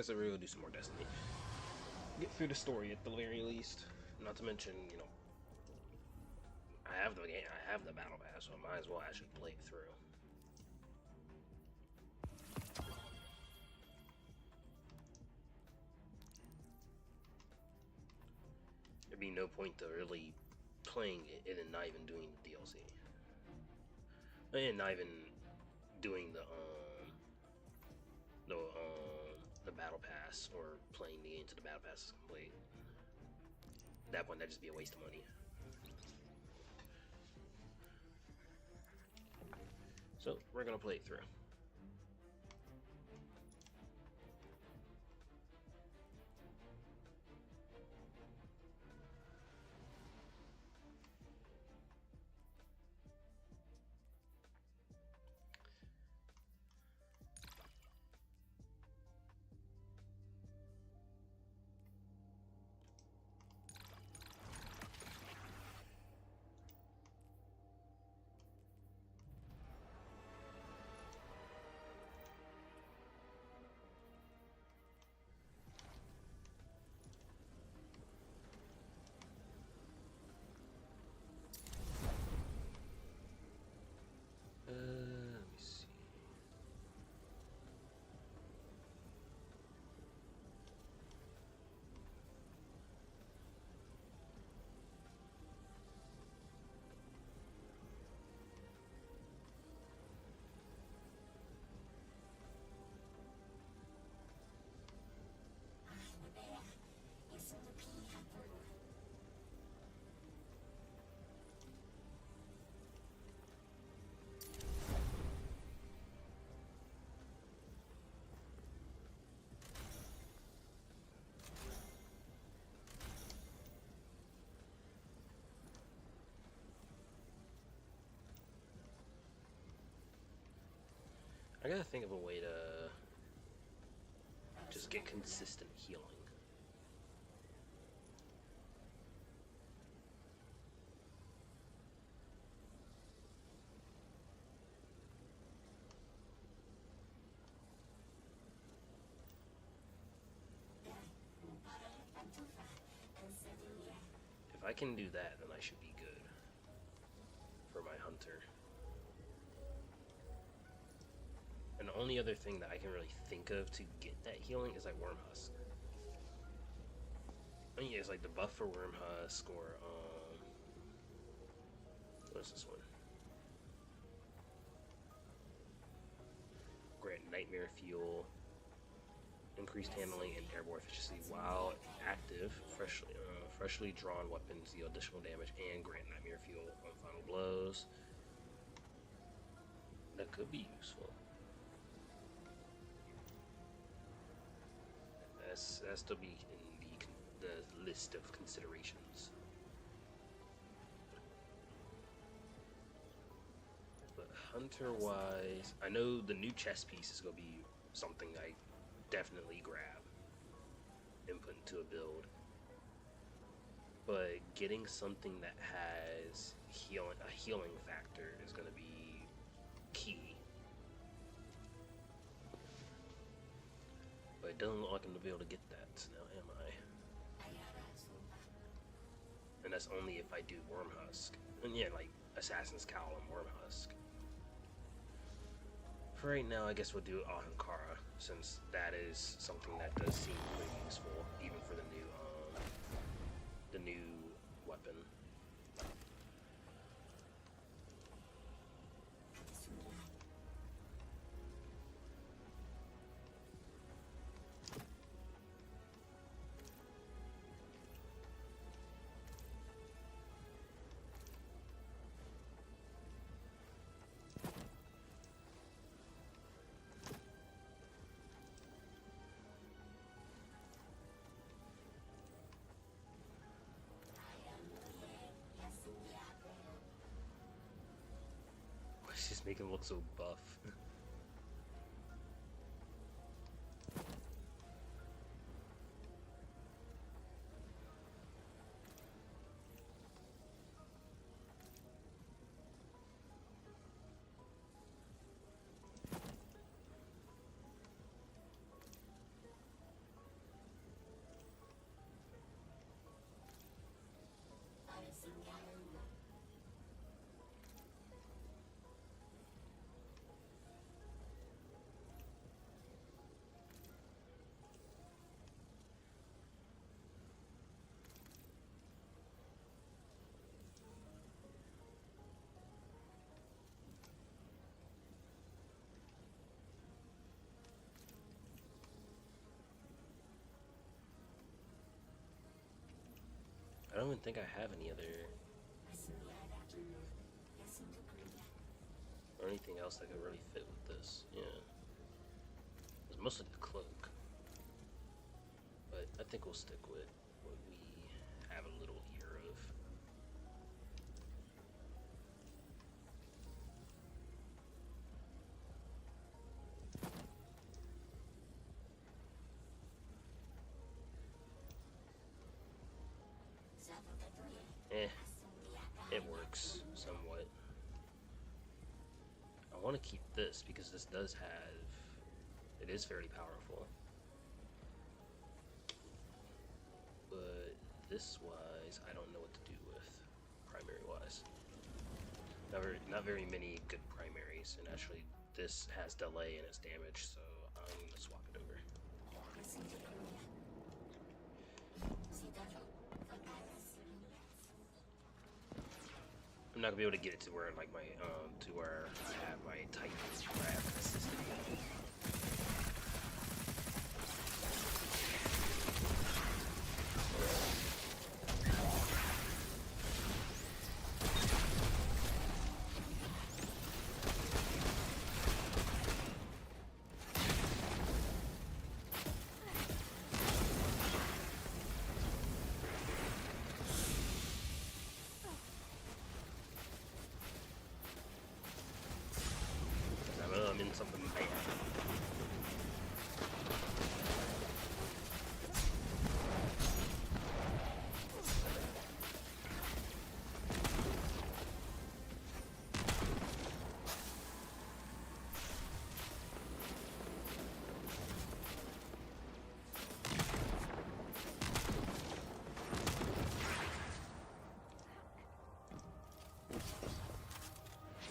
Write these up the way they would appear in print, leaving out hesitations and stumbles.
I said we're gonna do some more Destiny. Get through the story at the very least. Not to mention, you know, I have the game, I have the battle pass, so I might as well actually play it through. There'd be no point to really playing it and not even doing the DLC. And not even doing the battle pass or playing the game to the battle pass is complete. At that point, that'd just be a waste of money. So we're gonna play it through. Let me see. I gotta think of a way to just get consistent healing. If I can do that, then I should be good for my hunter. And the only other thing that I can really think of to get that healing is like Worm Husk. I mean, it's like the buff for Worm Husk or what is this one? Grant Nightmare Fuel, increased handling and airborne efficiency while active. Freshly drawn weapons deal additional damage and grant Nightmare Fuel on final blows. That could be useful. That's to be in the list of considerations. But hunter-wise, I know the new chess piece is gonna be something I definitely grab and put into a build. But getting something that has a healing factor is gonna be key. But it doesn't look like I'm gonna be able to get that now, am I? And that's only if I do Worm Husk. And yeah, like Assassin's Cowl and Worm Husk. For right now, I guess we'll do Ahamkara, since that is something that does seem pretty useful, even for the new weapon. It's just making him look so buff. don't even think I have any other or anything else that could really fit with this. Yeah, it's mostly the cloak, but I think we'll stick with what we have a little ear of. It works somewhat. I want to keep this because this does have, it is very powerful. But this wise, I don't know what to do with primary wise. Not very many good primaries, and actually this has delay in its damage, so I'm gonna swap it over. I'm not gonna be able to get it to where like my to where I have my Titans, where I have consistency. I'm in something bad.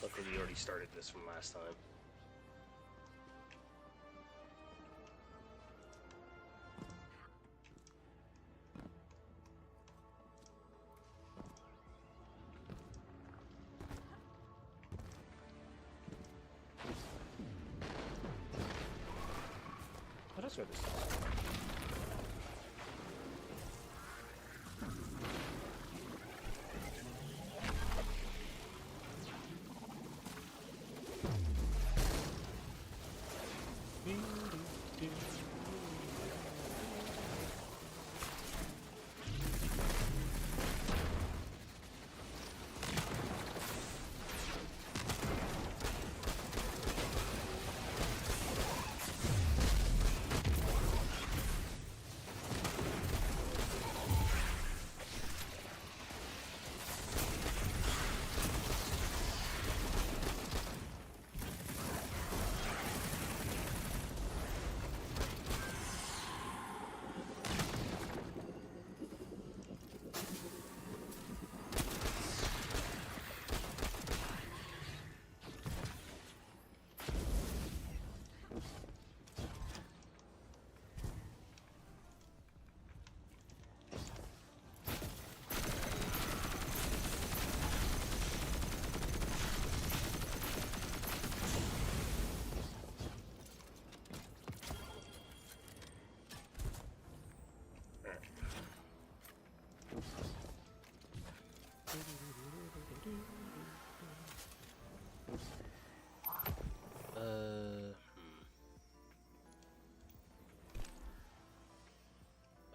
Luckily we already started this from last time. Oh, that's where this is.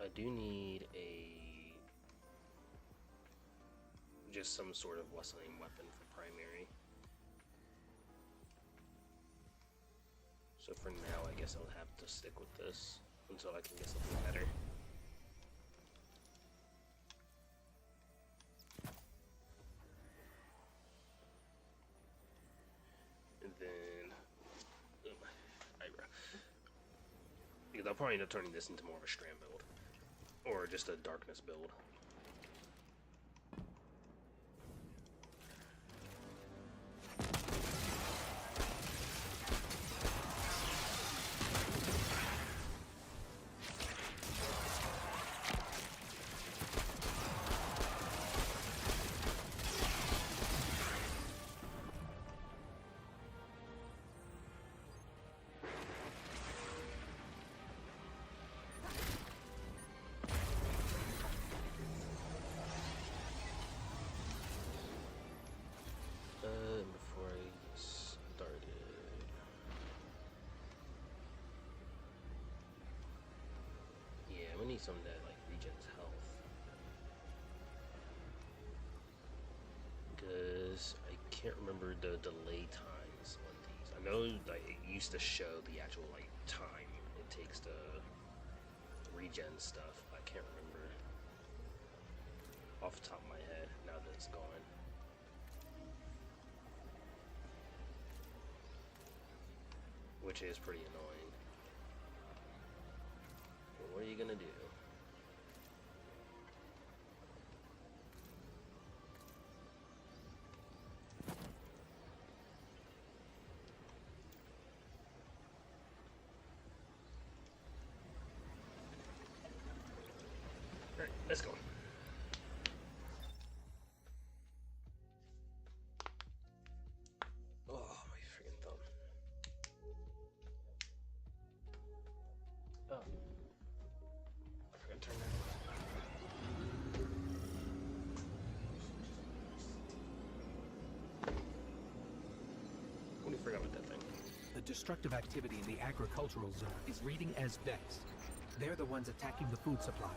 I do need just some sort of wrestling weapon for primary. So for now, I guess I'll have to stick with this until I can get something better. And then, because I'll probably end up turning this into more of a strand build. Or just a darkness build. can't remember the delay times on these. I know like it used to show the actual like time it takes to regen stuff. I can't remember off the top of my head now that it's gone. Which is pretty annoying. But what are you gonna do? Alright, let's go. Oh, my freaking thumb. Oh. I forgot to turn that on. What do you forgot about that thing? The destructive activity in the agricultural zone is reading as Vex. They're the ones attacking the food supply.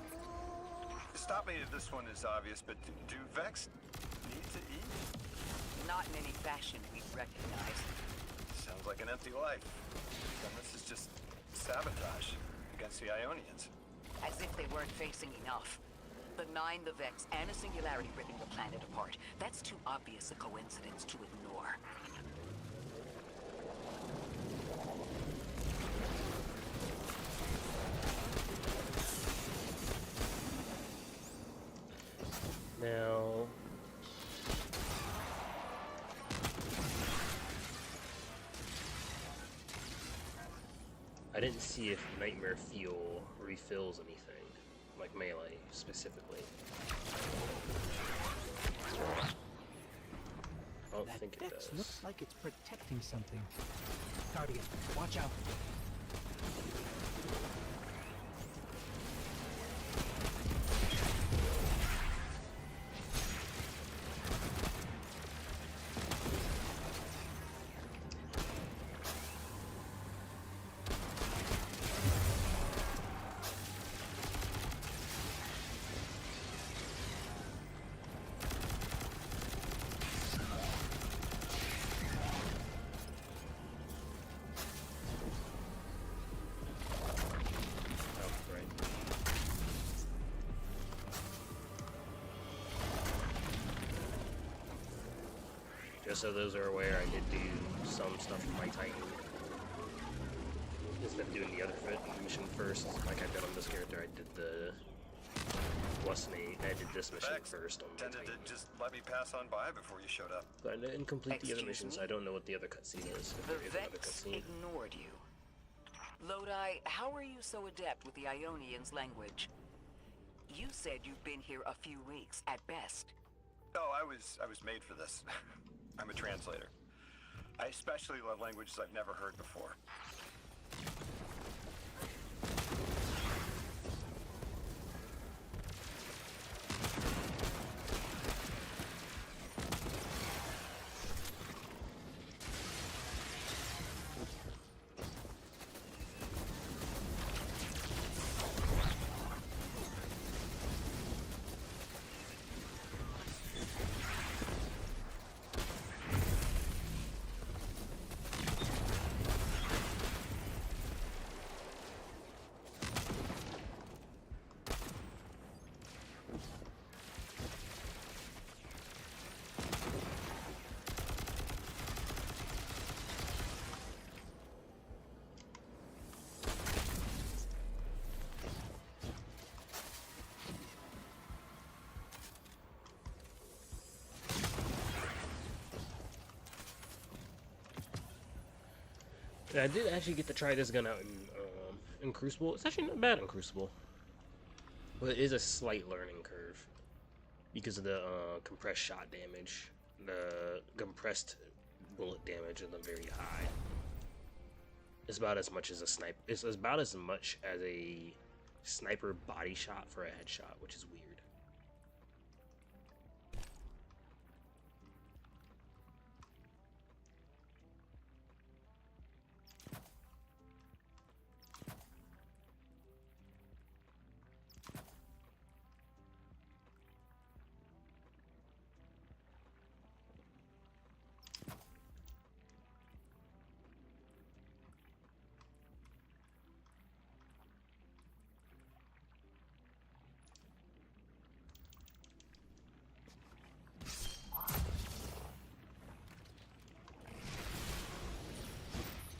Stop me if this one is obvious, but do Vex need to eat? Not in any fashion we recognize. Sounds like an empty life. And this is just sabotage against the Ionians. As if they weren't facing enough. The Nine, the Vex, and a singularity ripping the planet apart. That's too obvious a coincidence to ignore. Now, I didn't see if Nightmare Fuel refills anything, like melee specifically. I don't think it Vex does. looks like it's protecting something. Guardian, watch out. Just so those are aware, I did do some stuff with my Titan. Instead of doing the other mission first, like I did on this character, I did the I did this mission Vex first on my tended Titan. to just let me pass on by before you showed up. But I didn't complete the other Excuse missions. me? I don't know what the other cutscene is. If The there is another Vex cutscene. ignored you. Lodi, how are you so adept with the Ionians' language? You said you've been here a few weeks, at best. Oh, I was made for this. I'm a translator. I especially love languages I've never heard before. Yeah, I did actually get to try this gun out in Crucible. It's actually not bad in Crucible, but it is a slight learning curve because of the compressed shot damage. The compressed bullet damage isn't very high. It's about as much as a sniper. It's about as much as a sniper body shot for a headshot, which is weird.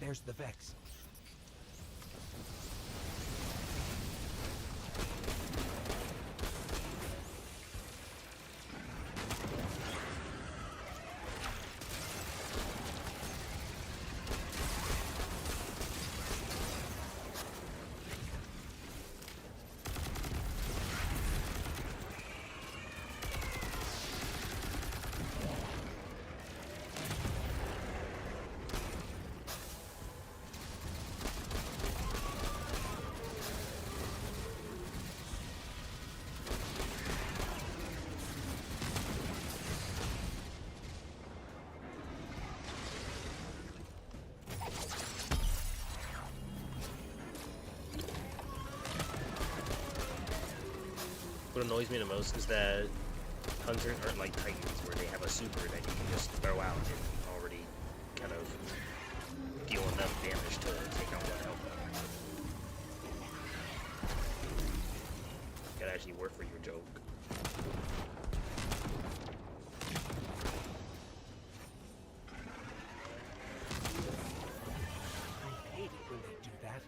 There's the Vex. What annoys me the most is that Hunters aren't like Titans, where they have a super that you can just throw out and already kind of deal enough damage to take out one health. Gotta actually work for your joke. I hate it when they do that.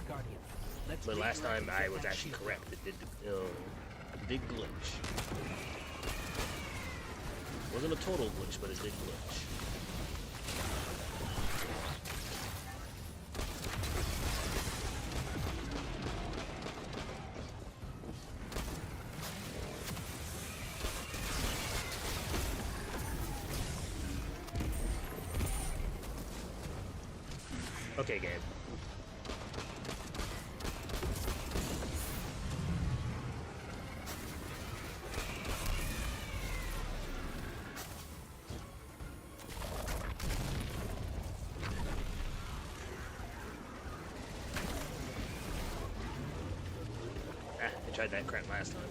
Guardian, let's But last redirect time and I get was that actually shield correct. It did glitch. Wasn't a total glitch, but it did glitch. Okay, game. I tried that crap last time.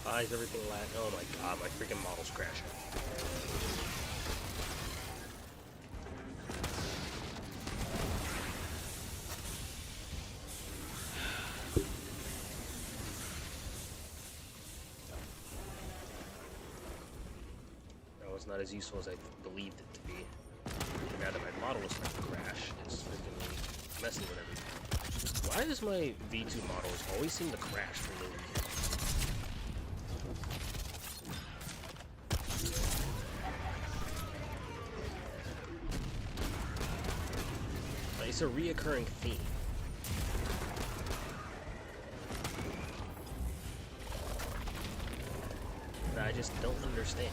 Why is everything lag? Oh my god, my freaking model's crashing. No, it's not as useful as I believed it to be. Now that my model is starting to crash, it's freaking messing with everything. Why does my V2 models always seem to crash for no reason? It's a reoccurring theme. That I just don't understand.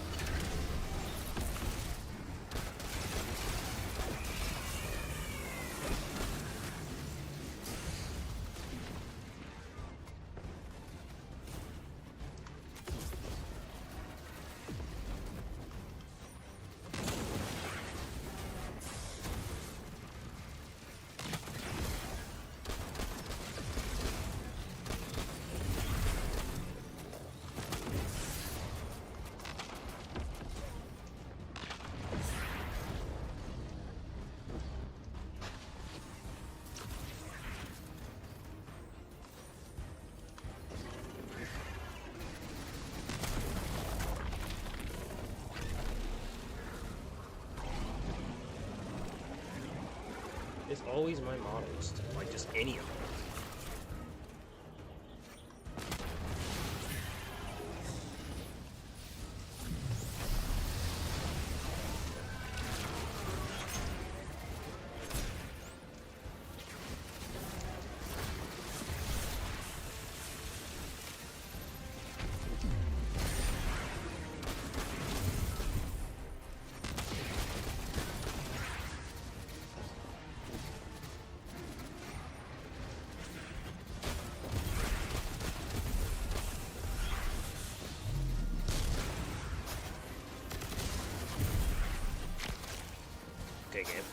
It's always my models, like just any of them. Okay, game.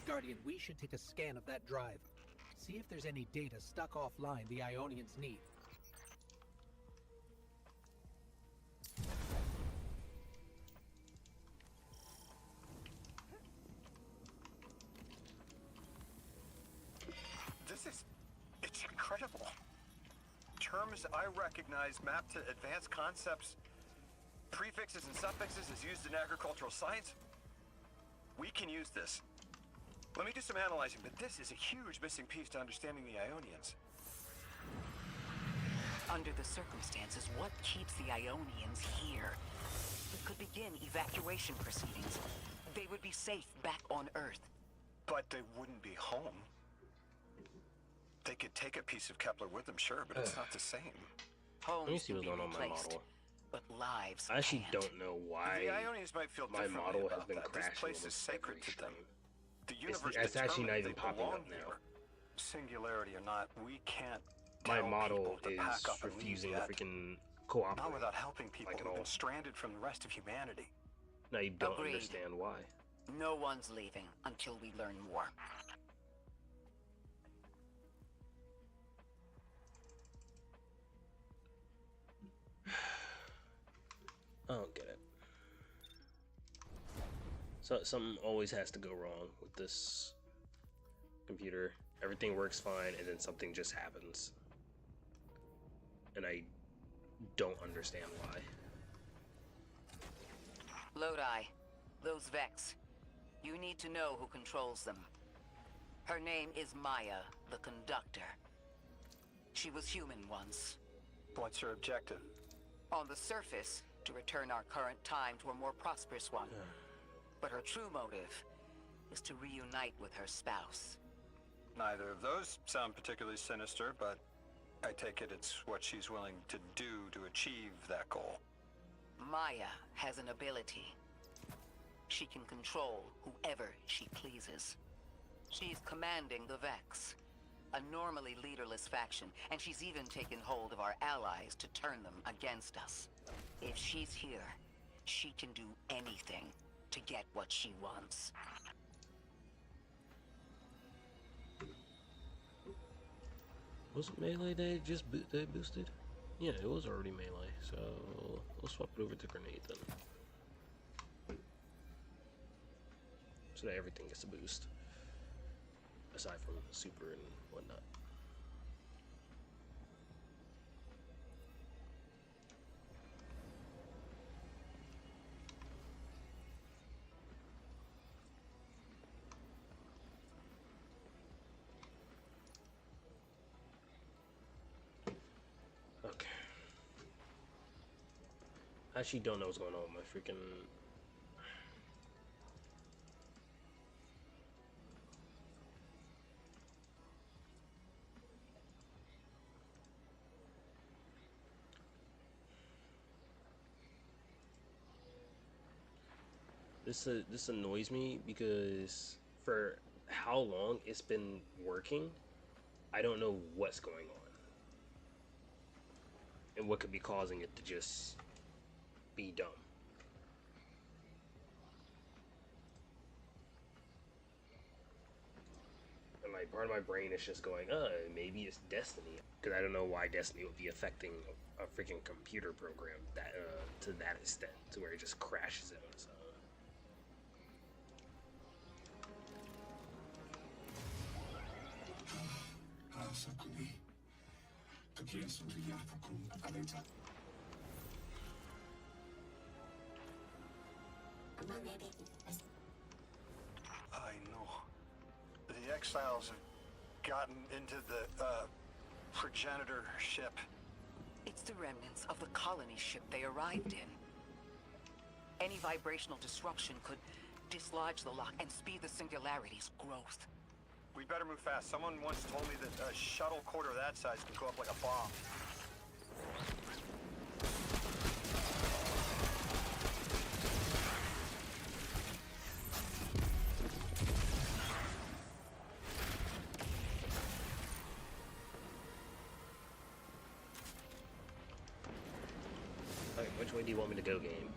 Guardian, we should take a scan of that drive. See if there's any data stuck offline the Ionians need. It's incredible. Terms I recognize mapped to advanced concepts, prefixes and suffixes as used in agricultural science. We can use this. Let me do some analyzing, but this is a huge missing piece to understanding the Ionians. Under the circumstances, what keeps the Ionians here? We could begin evacuation proceedings. They would be safe back on Earth. But they wouldn't be home. They could take a piece of Kepler with them, sure, but it's not the same. Let me Homes see can what's be going on with my replaced, model. but lives I actually can't. don't know why The Ionians might feel my differently model has about been that. crashing. This place is almost sacred every to them. stream. The universe It's actually not determined even they popping belong up now. here. Singularity or not, we can't My tell model people to is pack up and leave refusing to yet. freaking Not cooperate. without helping people like at who've all. been stranded from the rest of humanity. Now you don't Agreed. understand why. No one's leaving until we learn more. I don't get it. So something always has to go wrong with this computer. Everything works fine, and then something just happens, and I don't understand why. Lodi, those Vex. You need to know who controls them. Her name is Maya, the Conductor. She was human once. What's her objective? On the surface, to return our current time to a more prosperous one. But her true motive is to reunite with her spouse. Neither of those sound particularly sinister, but I take it it's what she's willing to do to achieve that goal. Maya has an ability. She can control whoever she pleases. She's commanding the Vex, a normally leaderless faction, and she's even taken hold of our allies to turn them against us. If she's here, she can do anything to get what she wants. Was it melee they they boosted? Yeah, it was already melee, so we'll swap it over to grenade then. So that everything gets a boost. Aside from super and whatnot. Okay. I actually don't know what's going on with my freaking... This annoys me because for how long it's been working, I don't know what's going on and what could be causing it to just be dumb. And like part of my brain is just going, maybe it's Destiny, because I don't know why Destiny would be affecting a freaking computer program that to that extent, to where it just crashes it on its own. I know. The exiles have gotten into the, progenitor ship. It's the remnants of the colony ship they arrived in. Any vibrational disruption could dislodge the lock and speed the singularity's growth. We better move fast. Someone once told me that a shuttle quarter that size can go up like a bomb. Okay, which way do you want me to go, game?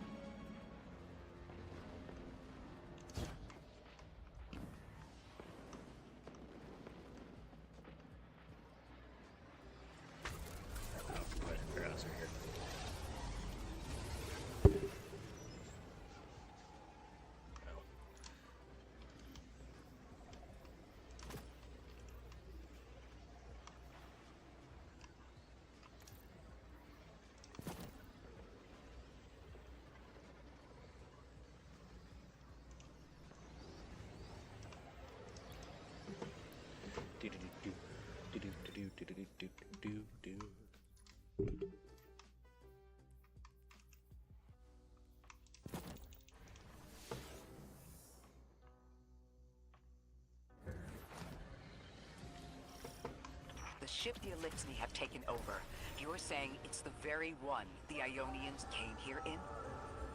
The ship the Elixni have taken over, you're saying it's the very one the Ionians came here in?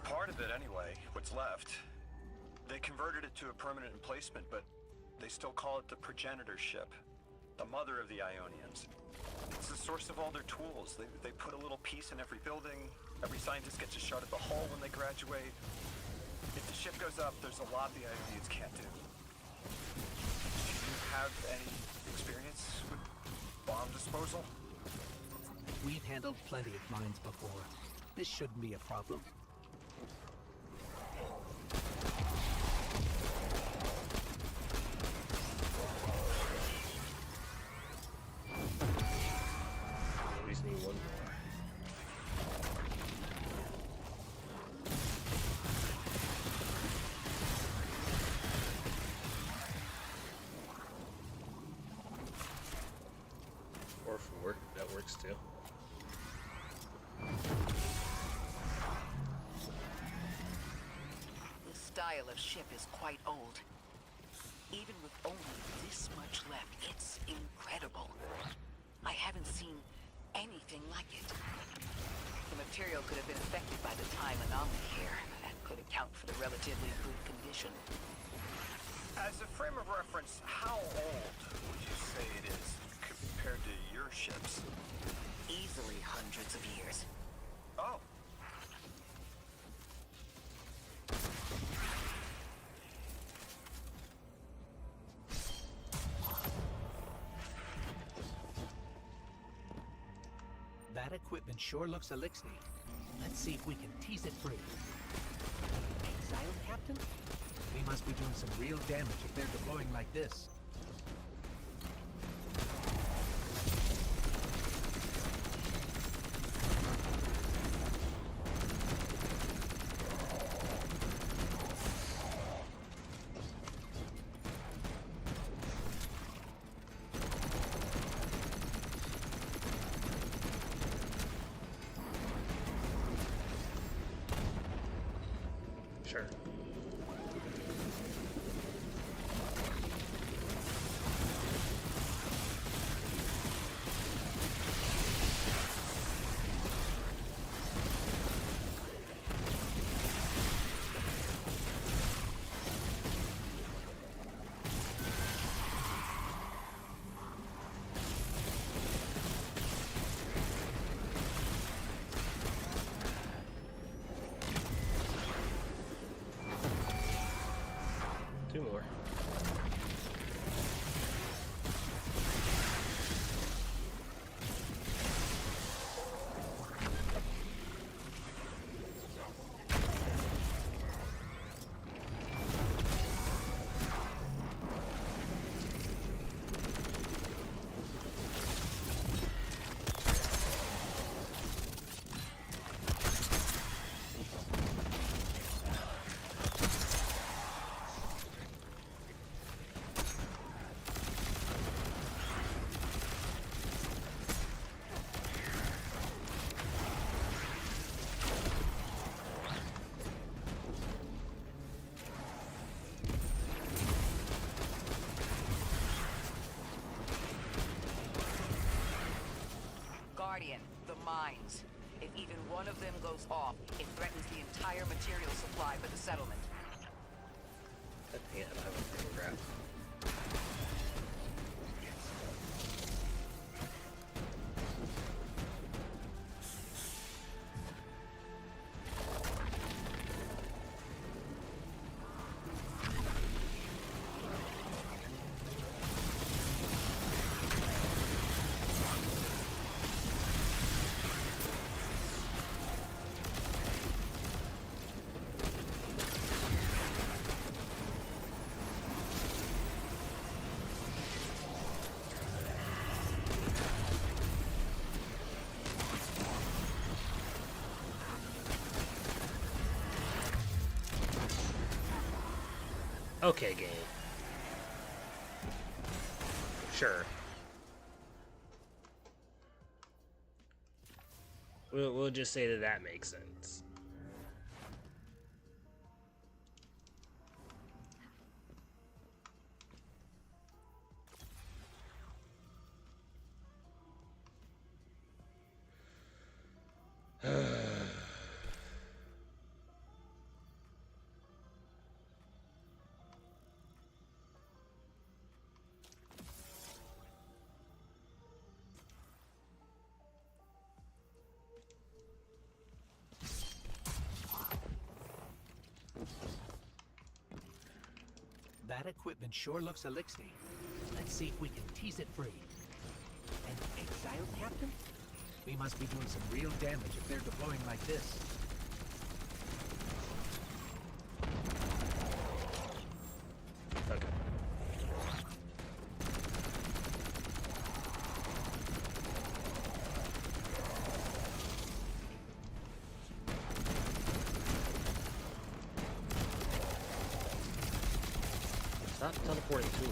Part of it, anyway. What's left. They converted it to a permanent emplacement, but they still call it the progenitor ship. The mother of the Ionians. It's the source of all their tools. They put a little piece in every building. Every scientist gets a shot at the hull when they graduate. If the ship goes up, there's a lot the Ionians can't do. Do you have any experience with bomb disposal? We've handled plenty of mines before. This shouldn't be a problem. We just need one more. Or four, that works too. The style of ship is quite old. Even with only this much left, it's incredible. I haven't seen anything like it. The material could have been affected by the time anomaly here. That could account for the relatively good condition. As a frame of reference, how old would you say it is compared to your ships? Easily hundreds of years. Oh. That equipment sure looks Elixni. Let's see if we can tease it free. Exile Captain? We must be doing some real damage if they're deploying like this. Sure. Guardian, the mines. If even one of them goes off, it threatens the entire material supply for the settlement. I can't have a photograph. Okay, game. Sure. We'll just say that that makes sense. That equipment sure looks elixir. Let's see if we can tease it free. An exiled captain? We must be doing some real damage if they're deploying like this. Okay. Stop teleporting to me.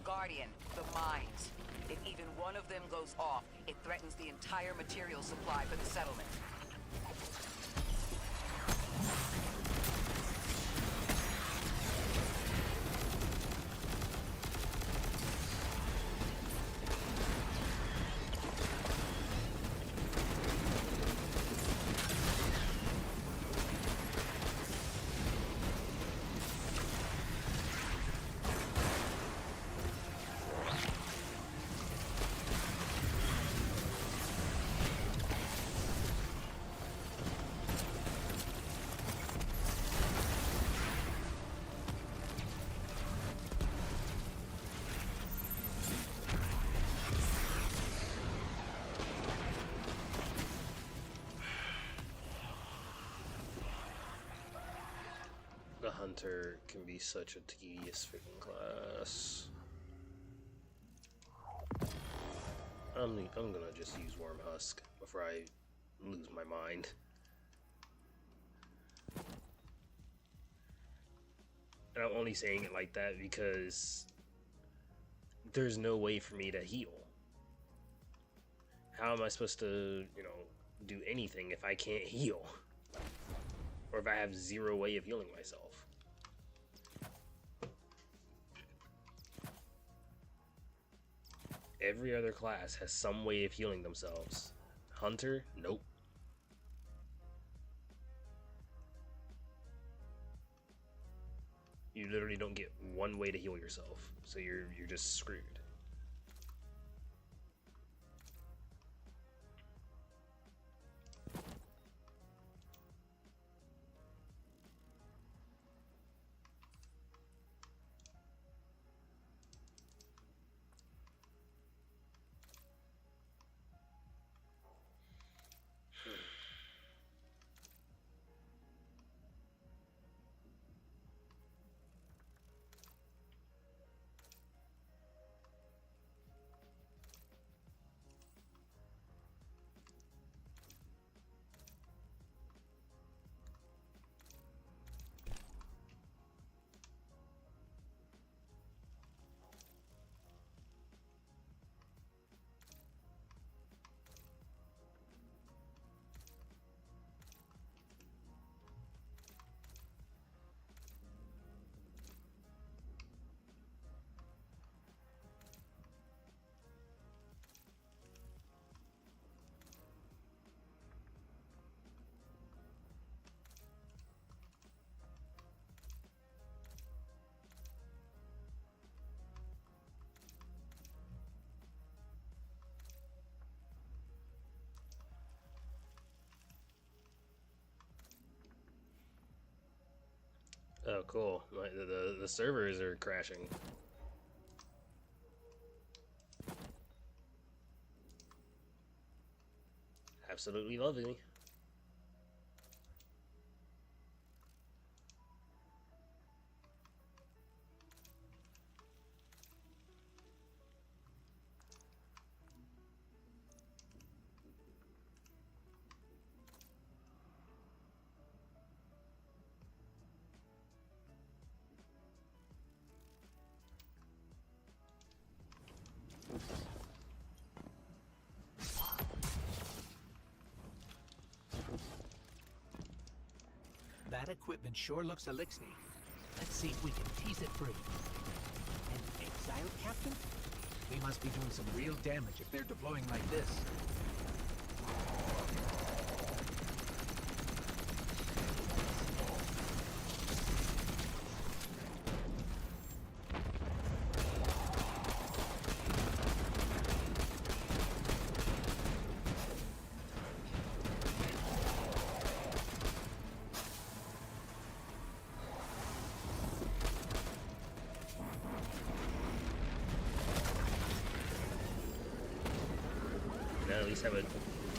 Guardian, the mines. If even one of them goes off, it threatens the entire material supply for the settlement. The hunter can be such a tedious freaking class. I'm gonna just use Worm Husk before I lose my mind. And I'm only saying it like that because there's no way for me to heal. How am I supposed to, you know, do anything if I can't heal? Or if I have zero way of healing myself? Every other class has some way of healing themselves. Hunter? Nope. You literally don't get one way to heal yourself, so you're just screwed. Oh, cool. The servers are crashing. Absolutely lovely. That equipment sure looks elixir. Let's see if we can tease it free. An exile captain? They must be doing some real damage if they're deploying like this. Now at least have a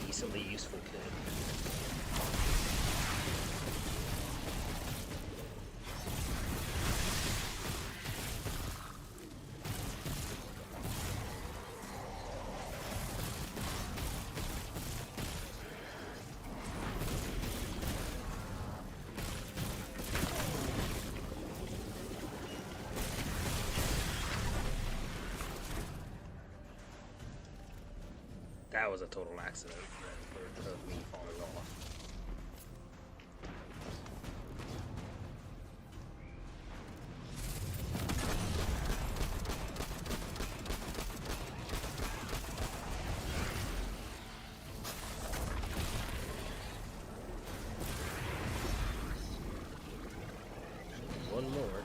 decently useful kit. That was a total accident of me falling off. One more.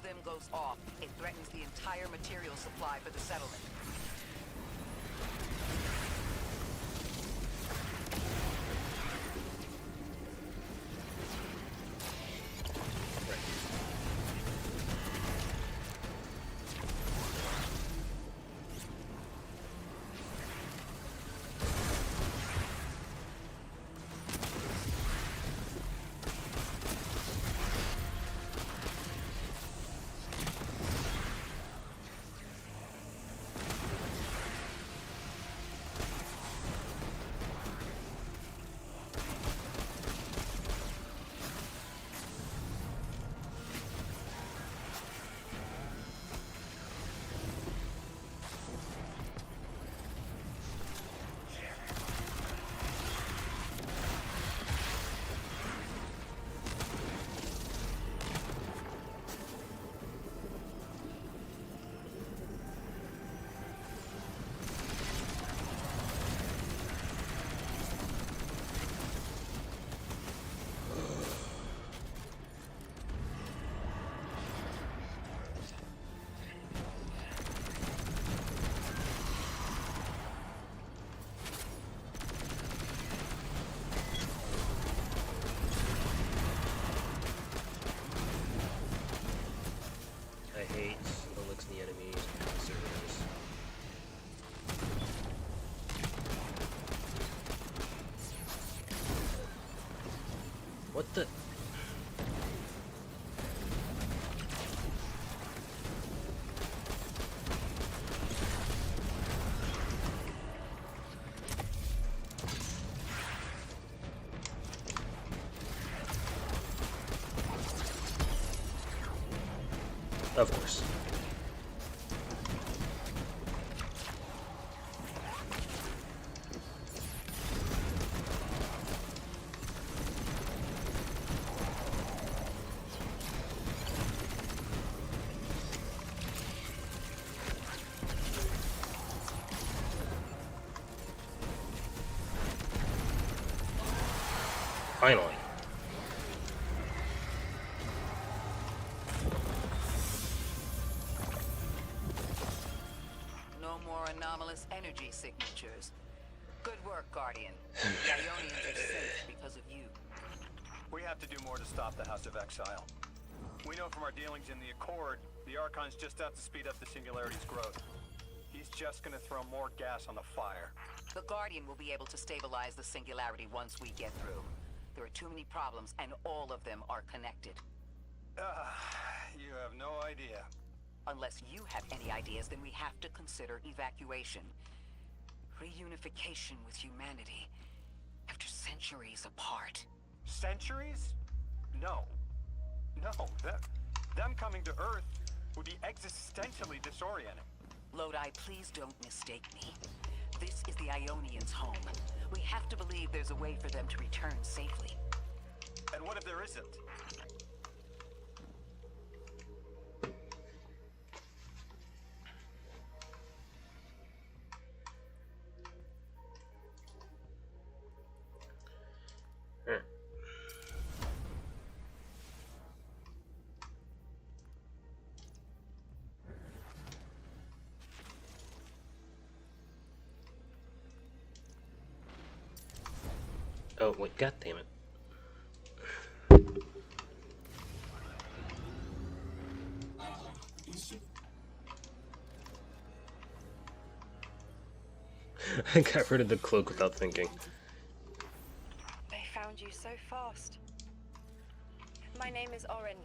them goes off, it threatens the entire material supply for the settlement. I hate Elixir enemies and servers. What the? Of course. Finally. No more anomalous energy signatures. Good work, Guardian. The Ionians are safe because of you. We have to do more to stop the House of Exile. We know from our dealings in the Accord, the Archon's just out to speed up the Singularity's growth. He's just gonna throw more gas on the fire. The Guardian will be able to stabilize the Singularity once we get through. There are too many problems, and all of them are connected. You have no idea. Unless you have any ideas, then we have to consider evacuation. Reunification with humanity. After centuries apart. Centuries? No. No, them coming to Earth would be existentially disorienting. Lodi, please don't mistake me. This is the Ionians' home. We have to believe there's a way for them to return safely. And what if there isn't? Oh wait, god damn it. I got rid of the cloak without thinking. They found you so fast. My name is Orin.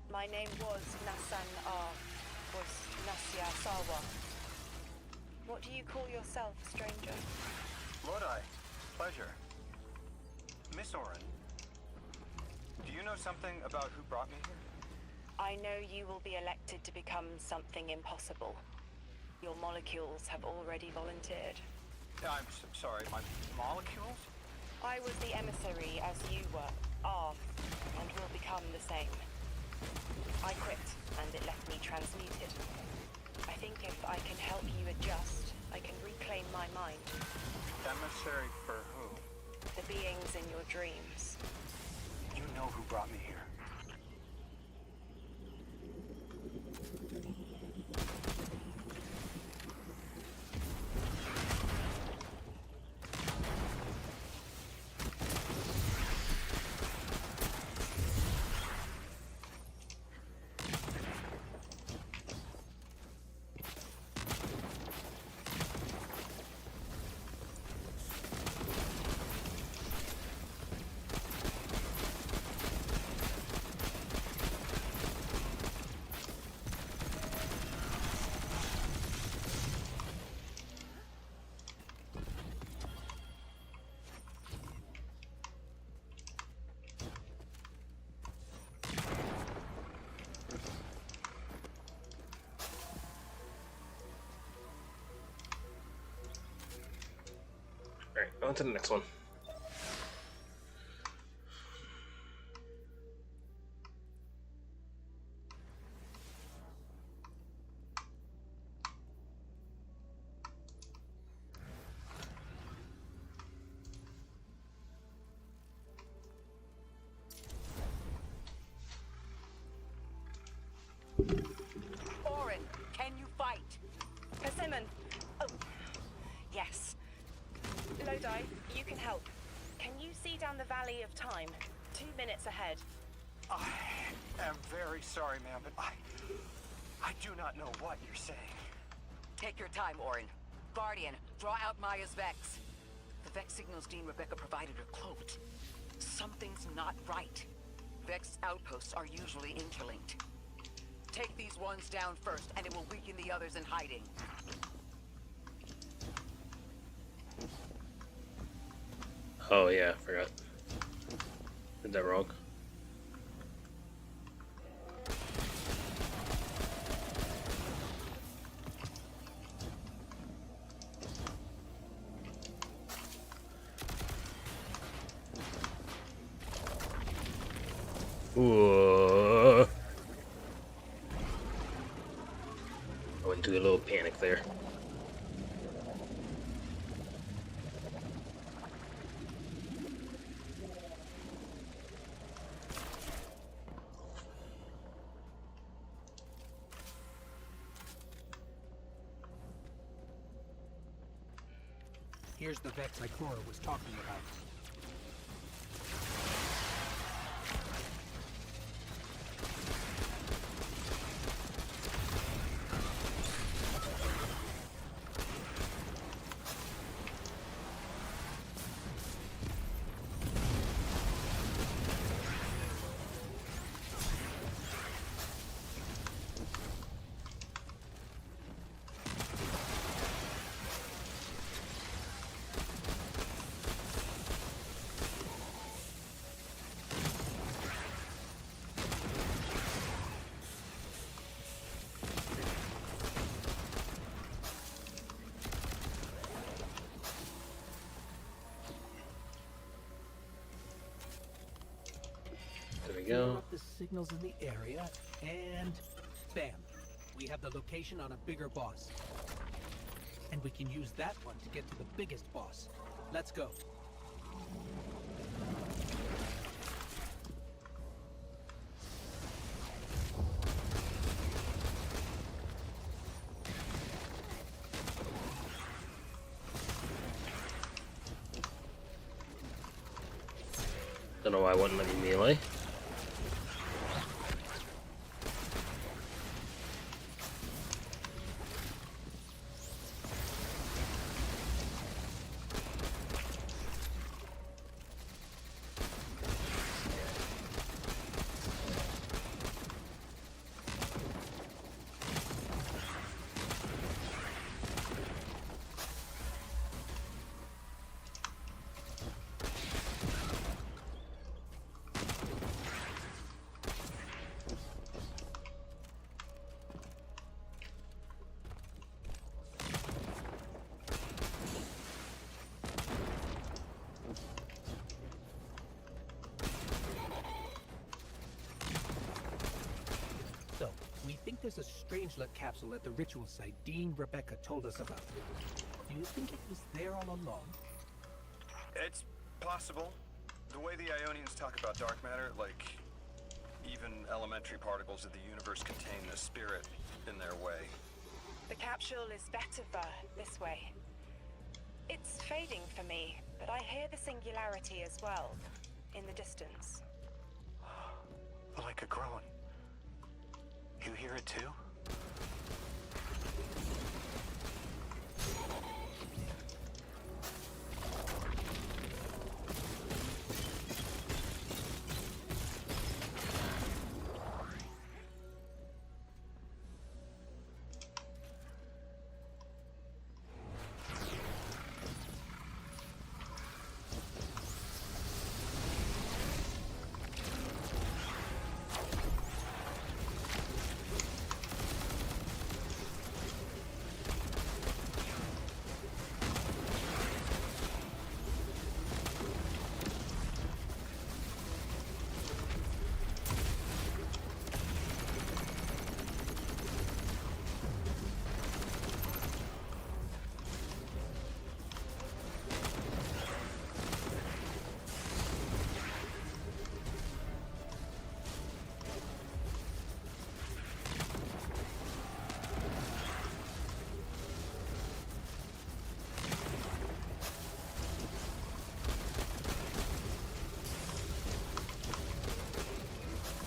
My name was Nasya Sawa. What do you call yourself, stranger? Lodi, pleasure. Miss Orin, do you know something about who brought me here? I know you will be elected to become something impossible. Your molecules have already volunteered. I'm sorry, my molecules? I was the emissary as you are, and will become the same. I quit, and it left me transmuted. I think if I can help you adjust, I can reclaim my mind. Emissary for who? The beings in your dreams. You know who brought me here. Alright, on to the next one. Orin, can you fight? Persimmon. Oh, yes. Lodi, you can help. Can you see down the Valley of Time? 2 minutes ahead. I am very sorry, ma'am, but I do not know what you're saying. Take your time, Orin. Guardian, draw out Maya's Vex. The Vex signals Dean Rebecca provided are cloaked. Something's not right. Vex outposts are usually interlinked. Take these ones down first, and it will weaken the others in hiding. Oh yeah, I forgot. Did that wrong. Ooh. I went into a little panic there. Here's the Vex Ikora was talking about. There we Clear go. up the signals in the area, and bam! We have the location on a bigger boss. And we can use that one to get to the biggest boss. Let's go. Don't know why I wouldn't let me melee. So, we think there's a Strangelet capsule at the ritual site Dean Rebecca told us about. Do you think it was there all along? It's possible. The way the Ionians talk about dark matter, like even elementary particles of the universe contain a spirit in their way. The capsule is better this way. It's fading for me, but I hear the singularity as well, in the distance. Like a groan. You hear it too?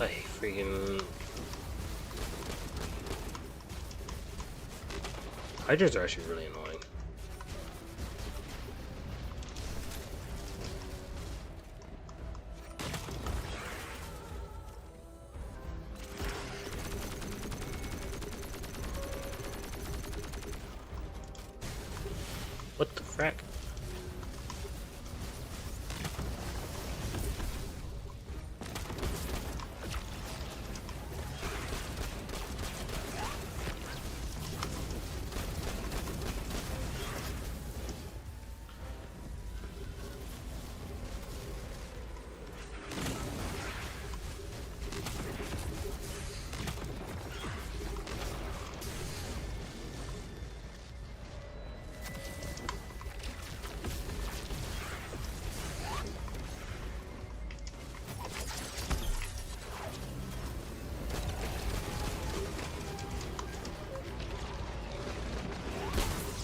I freaking... Hydras are actually really annoying. What the frack?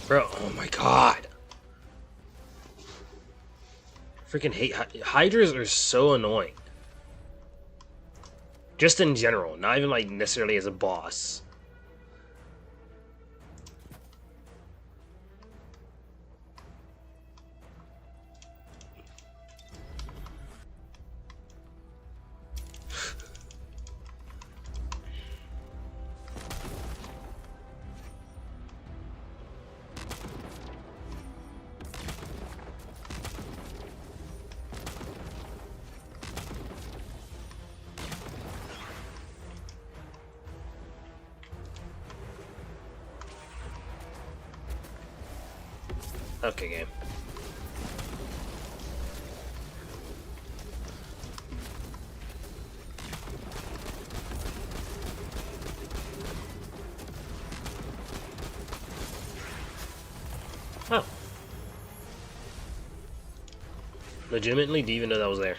Bro, oh my god. Freaking hate Hydras are so annoying. Just in general, not even like necessarily as a boss. Okay, game. Oh. Legitimately, do you even know that was there?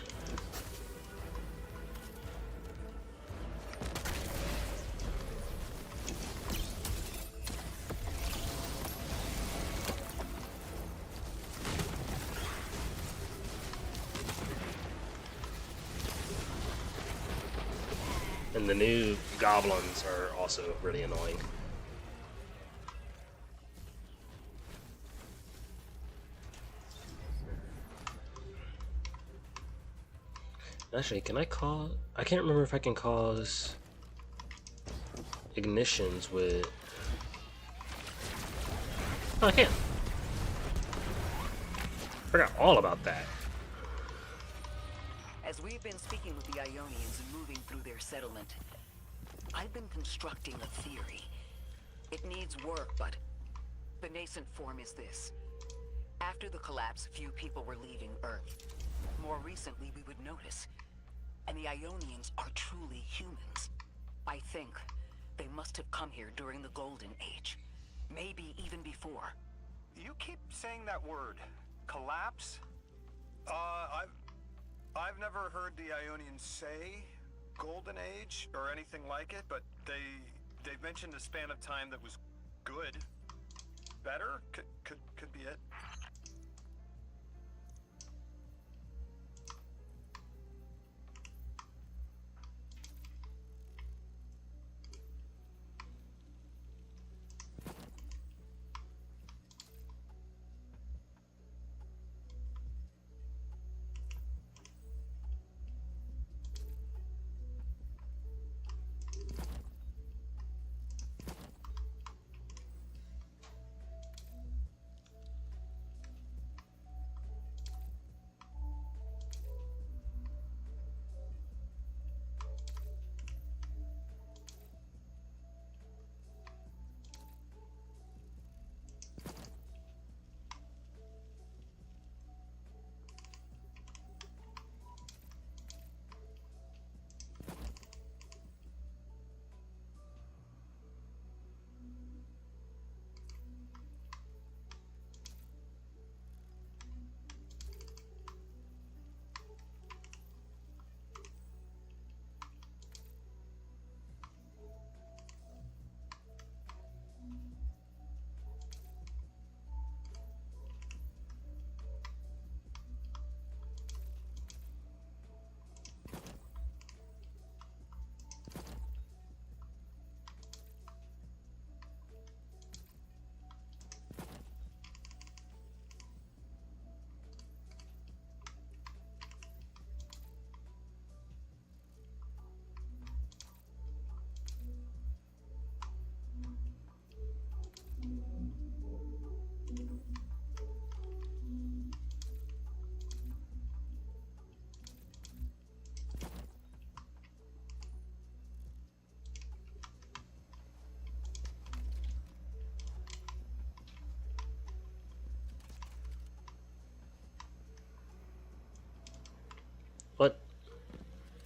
And the new goblins are also really annoying. Actually, can I cause... I can't remember if I can cause ignitions with... Oh, I can. Forgot all about that. As we've been speaking with the Ionians and moving through their settlement, I've been constructing a theory. It needs work, but the nascent form is this. After the collapse, few people were leaving Earth. More recently, we would notice. And the Ionians are truly humans. I think they must have come here during the Golden Age. Maybe even before. You keep saying that word. Collapse? I've never heard the Ionians say Golden Age or anything like it, but they've mentioned a span of time that was good. Better? Could be it.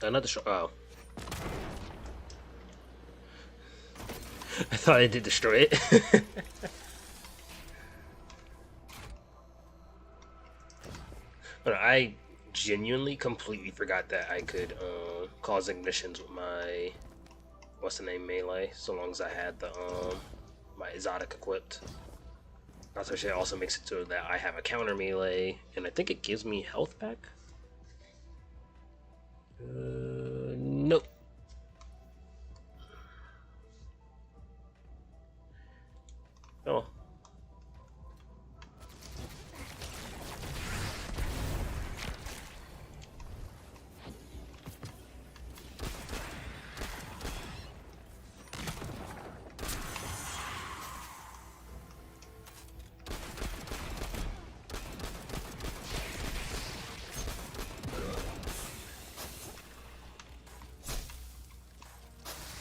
Another shot. Oh. I thought I did destroy it. But I genuinely completely forgot that I could cause ignitions with my what's the name melee, so long as I had the my exotic equipped. Especially it also makes it so that I have a counter melee, and I think it gives me health back. Nope. Oh.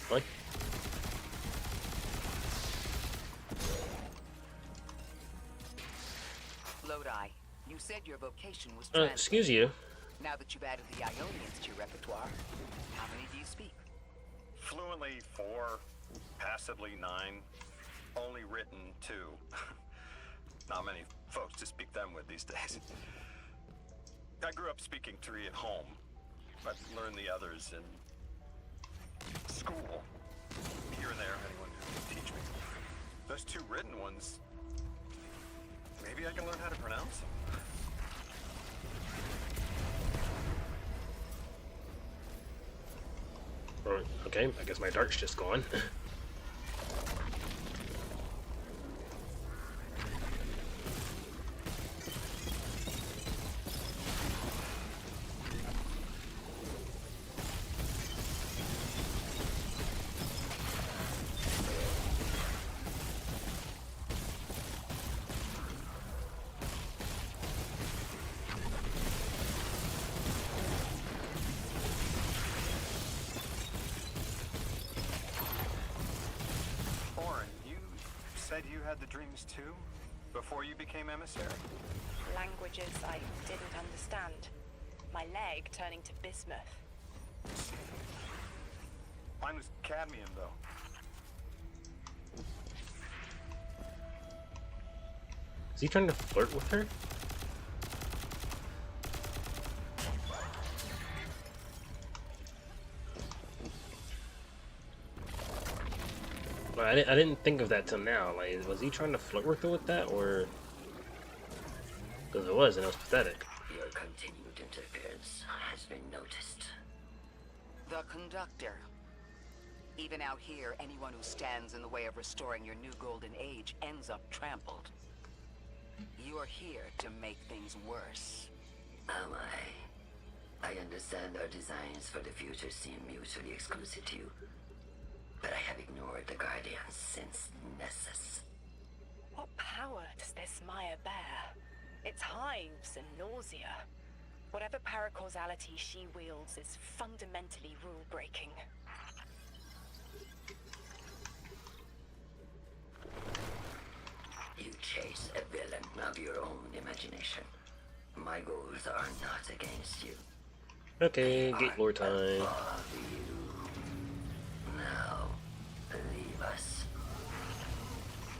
What? Lodi, you said your vocation was translation. Excuse you. Now that you've added the Ionians to your repertoire, how many do you speak? Fluently 4, passively 9, only written 2. Not many folks to speak them with these days. I grew up speaking 3 at home. I've learned the others in school. Here and there, anyone who can teach me. Those 2 written ones, maybe I can learn how to pronounce them. Okay, I guess my dart's just gone. Said you had the dreams too? Before you became emissary? Languages I didn't understand. My leg turning to bismuth. Mine was cadmium, though. Is he trying to flirt with her? I didn't think of that till now. Like, was he trying to flirt with her with that, or? Because it was, and it was pathetic. Your continued interference has been noticed. The conductor. Even out here, anyone who stands in the way of restoring your new golden age ends up trampled. You're here to make things worse. Am I? I understand our designs for the future seem mutually exclusive to you. But I have ignored the Guardians since Nessus. What power does this Maya bear? It's hives and nausea. Whatever paracausality she wields is fundamentally rule-breaking. You chase a villain of your own imagination. My goals are not against you. Okay, Gate Lore time. Above you. Now, leave us.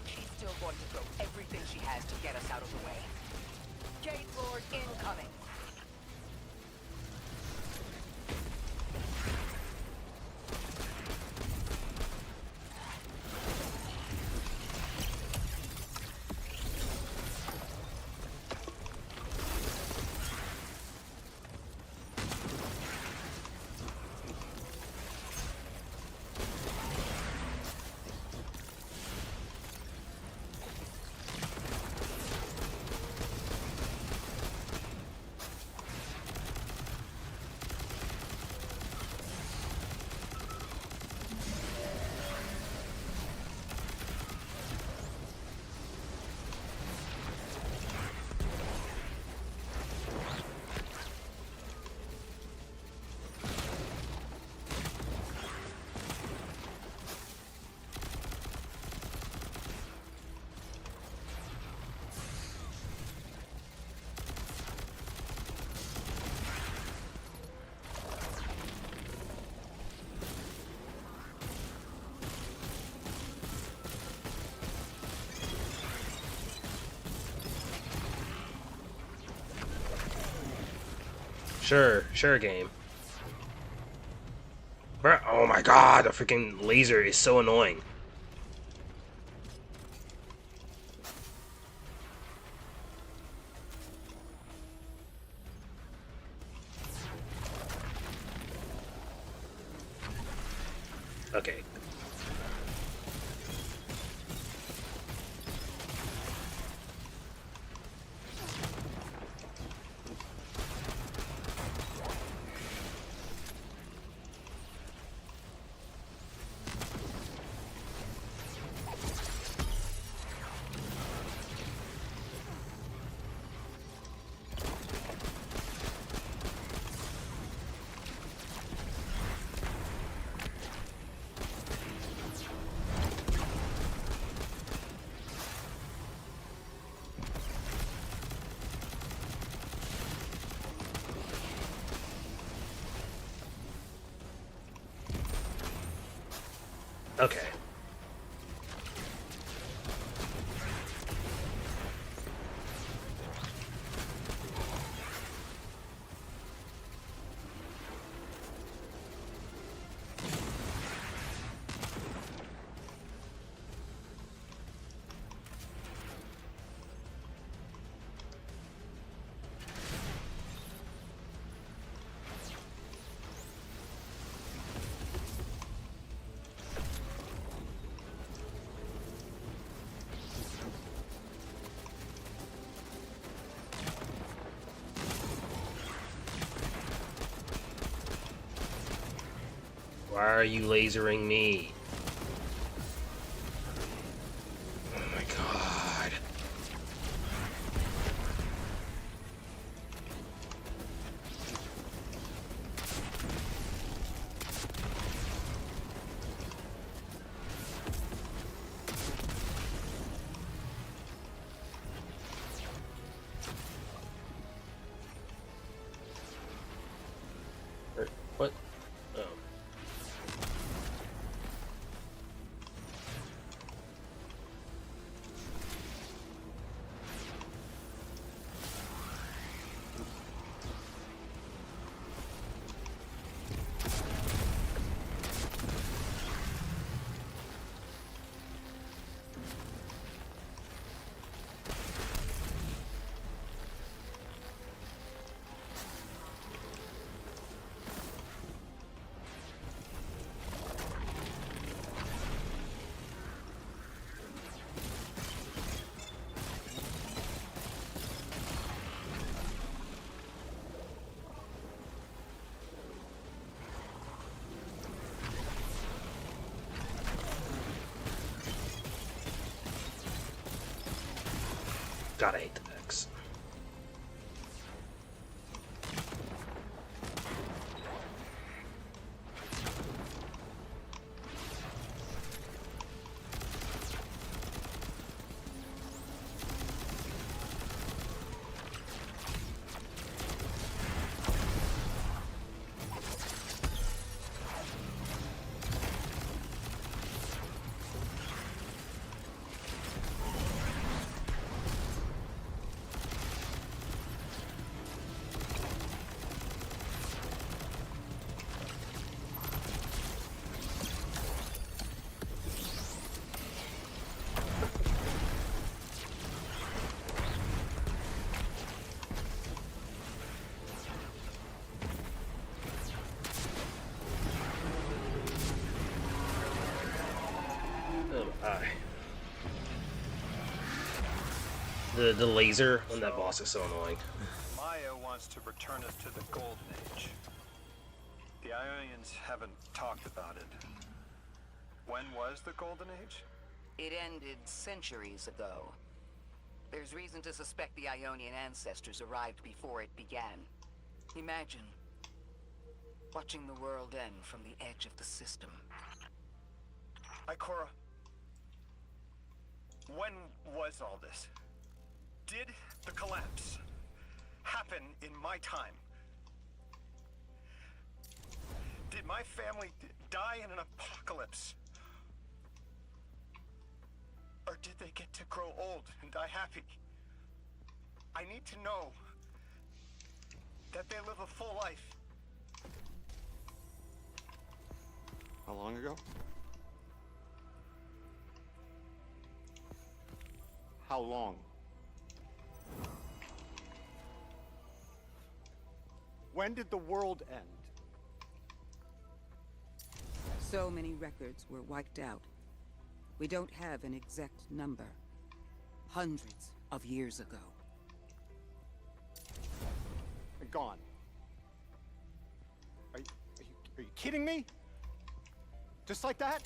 She's still going to throw everything she has to get us out of the way. Gate Lord incoming. Sure, game. Bruh, oh my god, the freaking laser is so annoying. Okay. Okay. Why are you lasering me? Oh my god. What? Oh. God, I hate the Vex. Oh my. The laser on that boss is so annoying. Maya wants to return us to the Golden Age. The Ionians haven't talked about it. When was the Golden Age? It ended centuries ago. There's reason to suspect the Ionian ancestors arrived before it began. Imagine watching the world end from the edge of the system. Ikora, when was all this? Did the collapse happen in my time? Did my family die in an apocalypse? Or did they get to grow old and die happy? I need to know that they live a full life. How long ago? How long? When did the world end? So many records were wiped out. We don't have an exact number. Hundreds of years ago. They're gone. Are you kidding me? Just like that?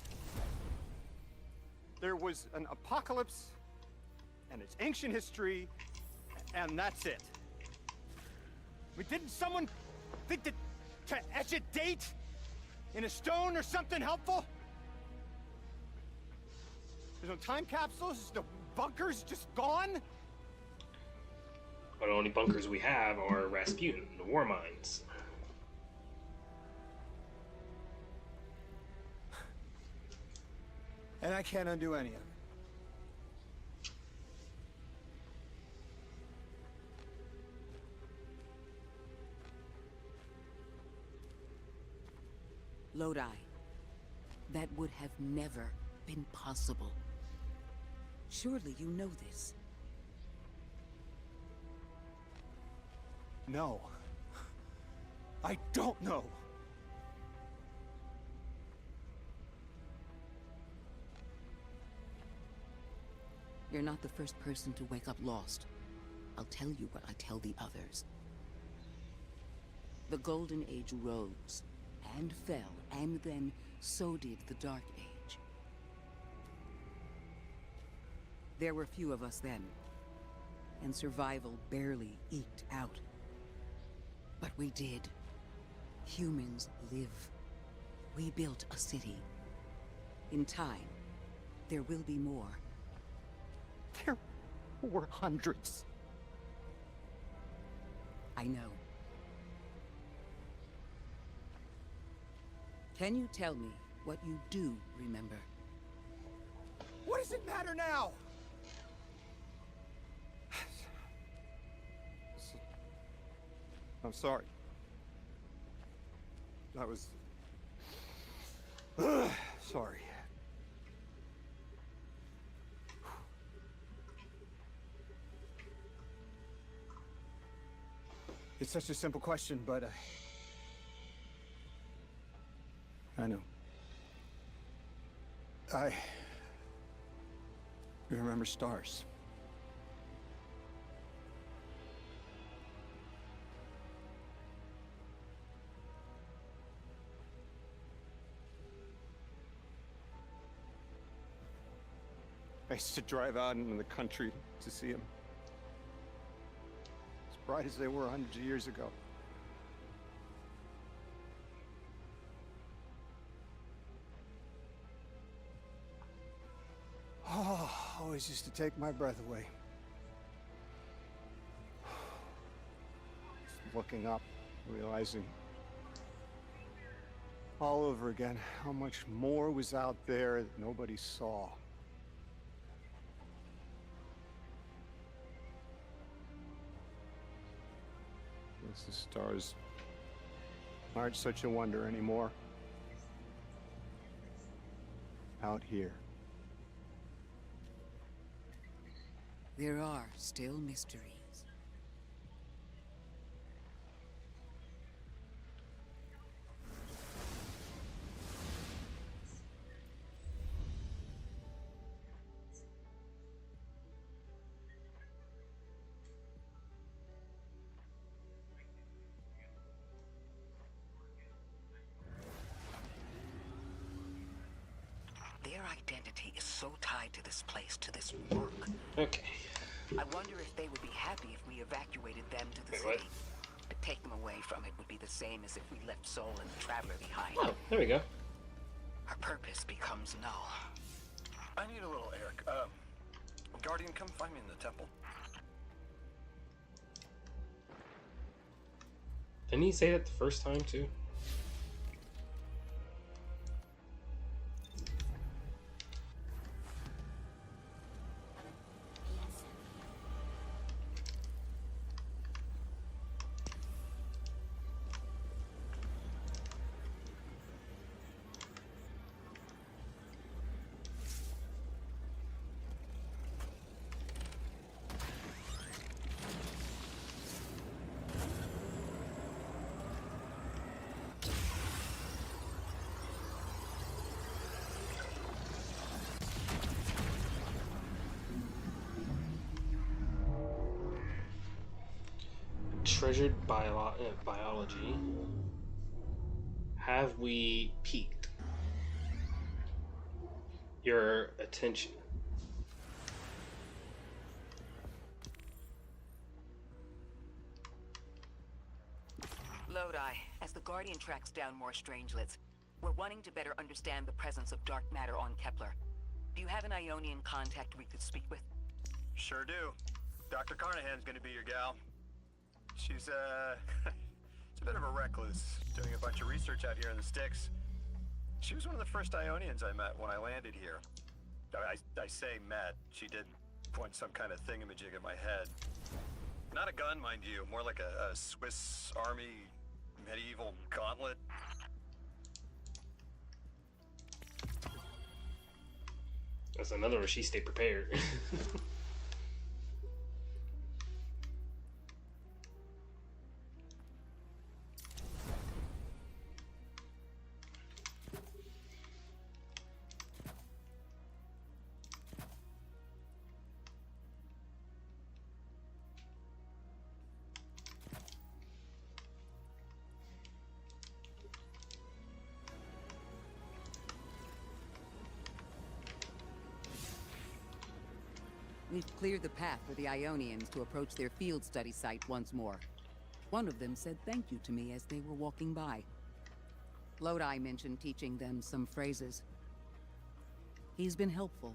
There was an apocalypse, and it's ancient history, and that's it. I mean, didn't someone think that to etch a date in a stone or something helpful? There's no time capsules, the bunkers just gone? But the only bunkers we have are Rasputin, the war mines. And I can't undo any of it. Lodi. That would have never been possible. Surely you know this. No. I don't know. You're not the first person to wake up lost. I'll tell you what I tell the others. The Golden Age rose, and fell, and then so did the Dark Age. There were few of us then, and survival barely eked out. But we did. Humans live. We built a city. In time, there will be more. There were hundreds. I know. Can you tell me what you do remember? What does it matter now? I'm sorry. I was... sorry. It's such a simple question, but I know. I remember stars. I used to drive out into the country to see them. As bright as they were hundreds of years ago. Oh, always used to take my breath away. Just looking up, realizing all over again how much more was out there that nobody saw. Guess the stars aren't such a wonder anymore. Out here. There are still mysteries. Their identity is so tied to this place, to this work. Okay. I wonder if they would be happy if we evacuated them to the Wait, city. what? To take them away from it would be the same as if we left Soul and the Traveler behind. Oh, there we go. Our purpose becomes null. I need a little Eric. Guardian, come find me in the temple. Didn't he say that the first time too? treasured biology. Have we piqued your attention? Lodi, as the Guardian tracks down more strangelets, we're wanting to better understand the presence of dark matter on Kepler. Do you have an Ionian contact we could speak with? Sure do. Dr. Carnahan's gonna be your gal. She's, she's a bit of a recluse, doing a bunch of research out here in the sticks. She was one of the first Ionians I met when I landed here. I say met. She did point some kind of thingamajig at my head. Not a gun, mind you, more like a Swiss Army medieval gauntlet. That's another one. She stay prepared. We've cleared the path for the Ionians to approach their field study site once more. One of them said thank you to me as they were walking by. Lodi mentioned teaching them some phrases. He's been helpful.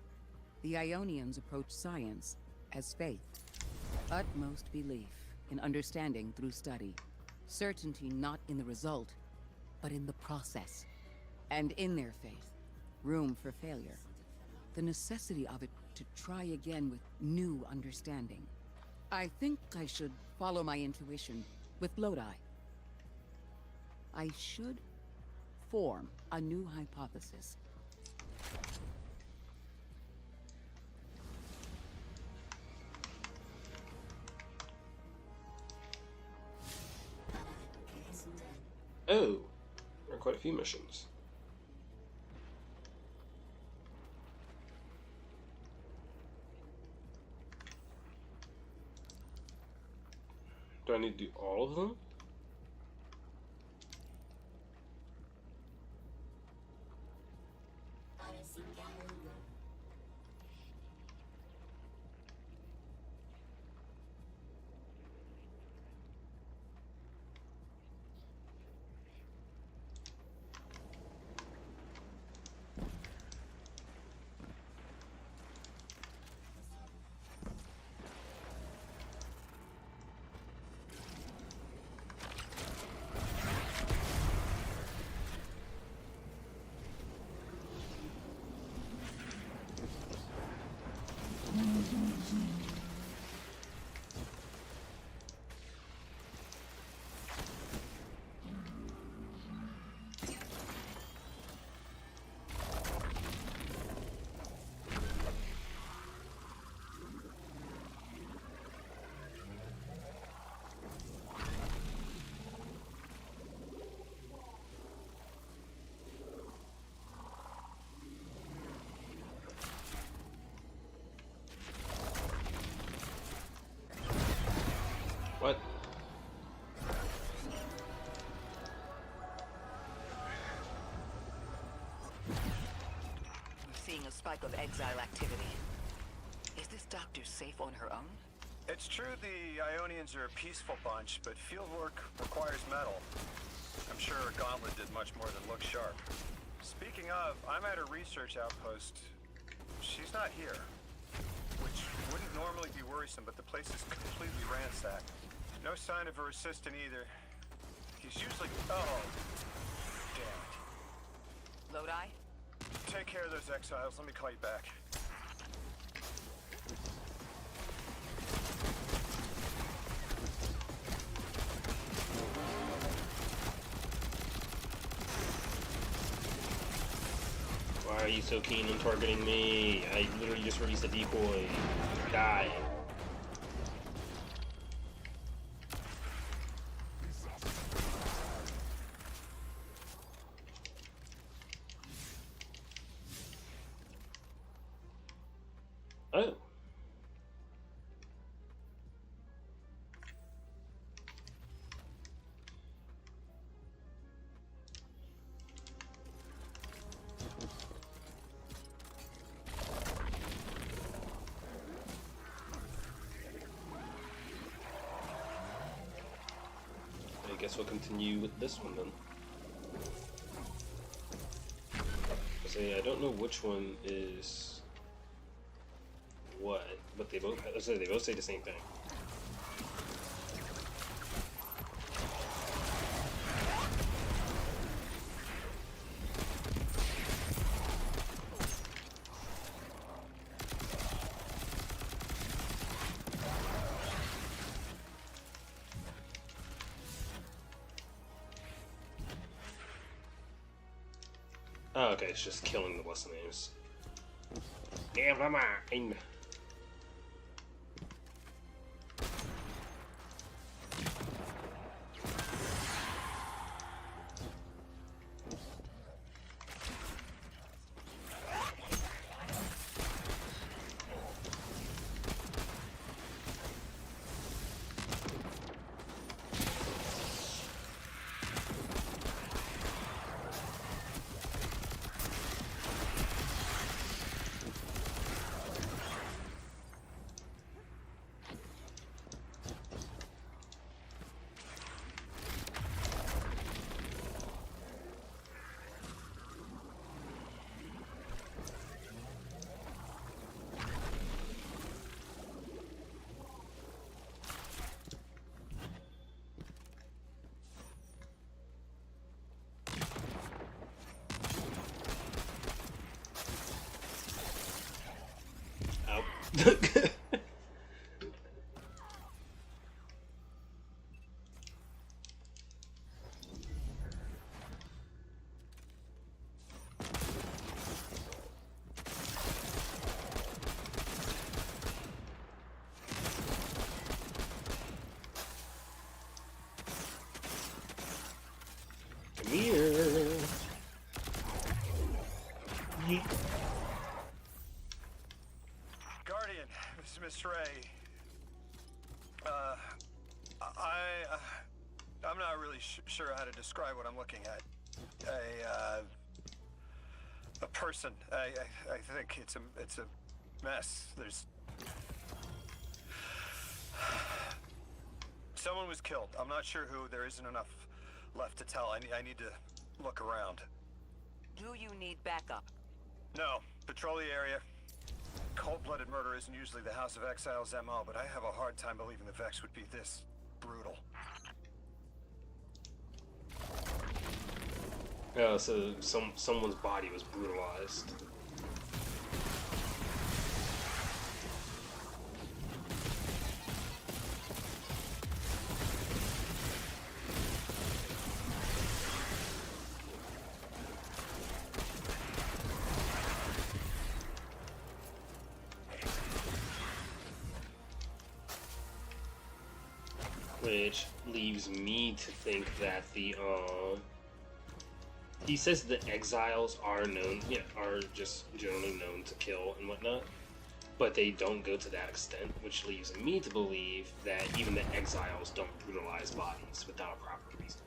The Ionians approach science as faith. Utmost belief in understanding through study. Certainty not in the result, but in the process. And in their faith, room for failure. The necessity of it to try again with new understanding. I think I should follow my intuition with Lodi. I should form a new hypothesis. Oh, there are quite a few missions. Do I need to do all of them? What? I'm seeing a spike of exile activity. Is this doctor safe on her own? It's true the Ionians are a peaceful bunch, but fieldwork requires metal. I'm sure Gauntlet did much more than look sharp. Speaking of, I'm at her research outpost. She's not here. Which wouldn't normally be worrisome, but the place is completely ransacked. No sign of her assistant either. He's usually... Oh. Damn it. Lodi? Take care of those exiles. Let me call you back. Why are you so keen on targeting me? I literally just released a decoy. Die. Oh. guess we'll continue with this one then. I don't know which one is what, but they both say the same thing. Oh, okay, it's just killing the what's the names. Never mind. Come here. Guardian, this is Miss Ray. I'm not really sure how to describe what I'm looking at. A person. I think it's a mess. There's someone was killed. I'm not sure who. There isn't enough left to tell. I need to look around. Do you need backup? No. Patrol the area. Cold-blooded murder isn't usually the House of Exiles' MO, but I have a hard time believing the Vex would be this brutal. So someone's body was brutalized. Which leaves me to think that he says the exiles are just generally known to kill and whatnot, but they don't go to that extent, which leaves me to believe that even the exiles don't brutalize bodies without a proper reason.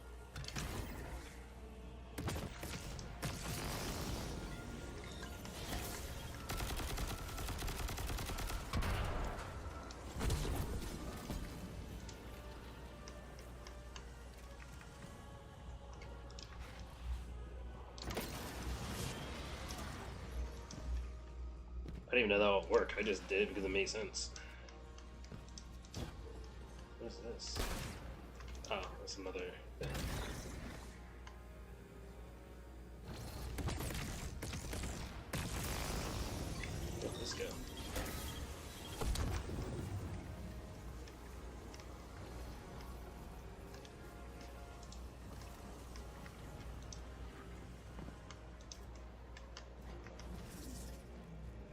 I didn't even know that would work. I just did it because it made sense. What is this? Oh, that's another thing. Where'd this go?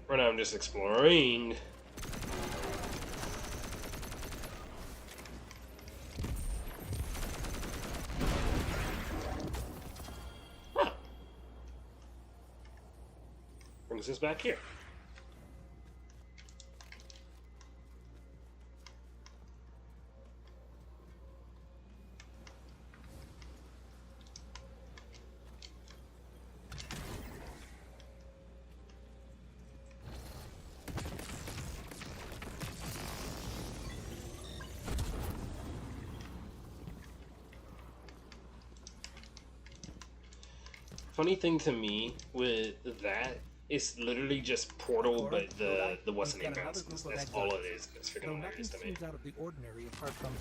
Right now I'm just exploring. Huh. Brings us back here. funny thing to me with that is literally just Portal, but the what's the name bounces. That's all it is. It's freaking Though nothing hilarious to me. seems out of the ordinary apart from,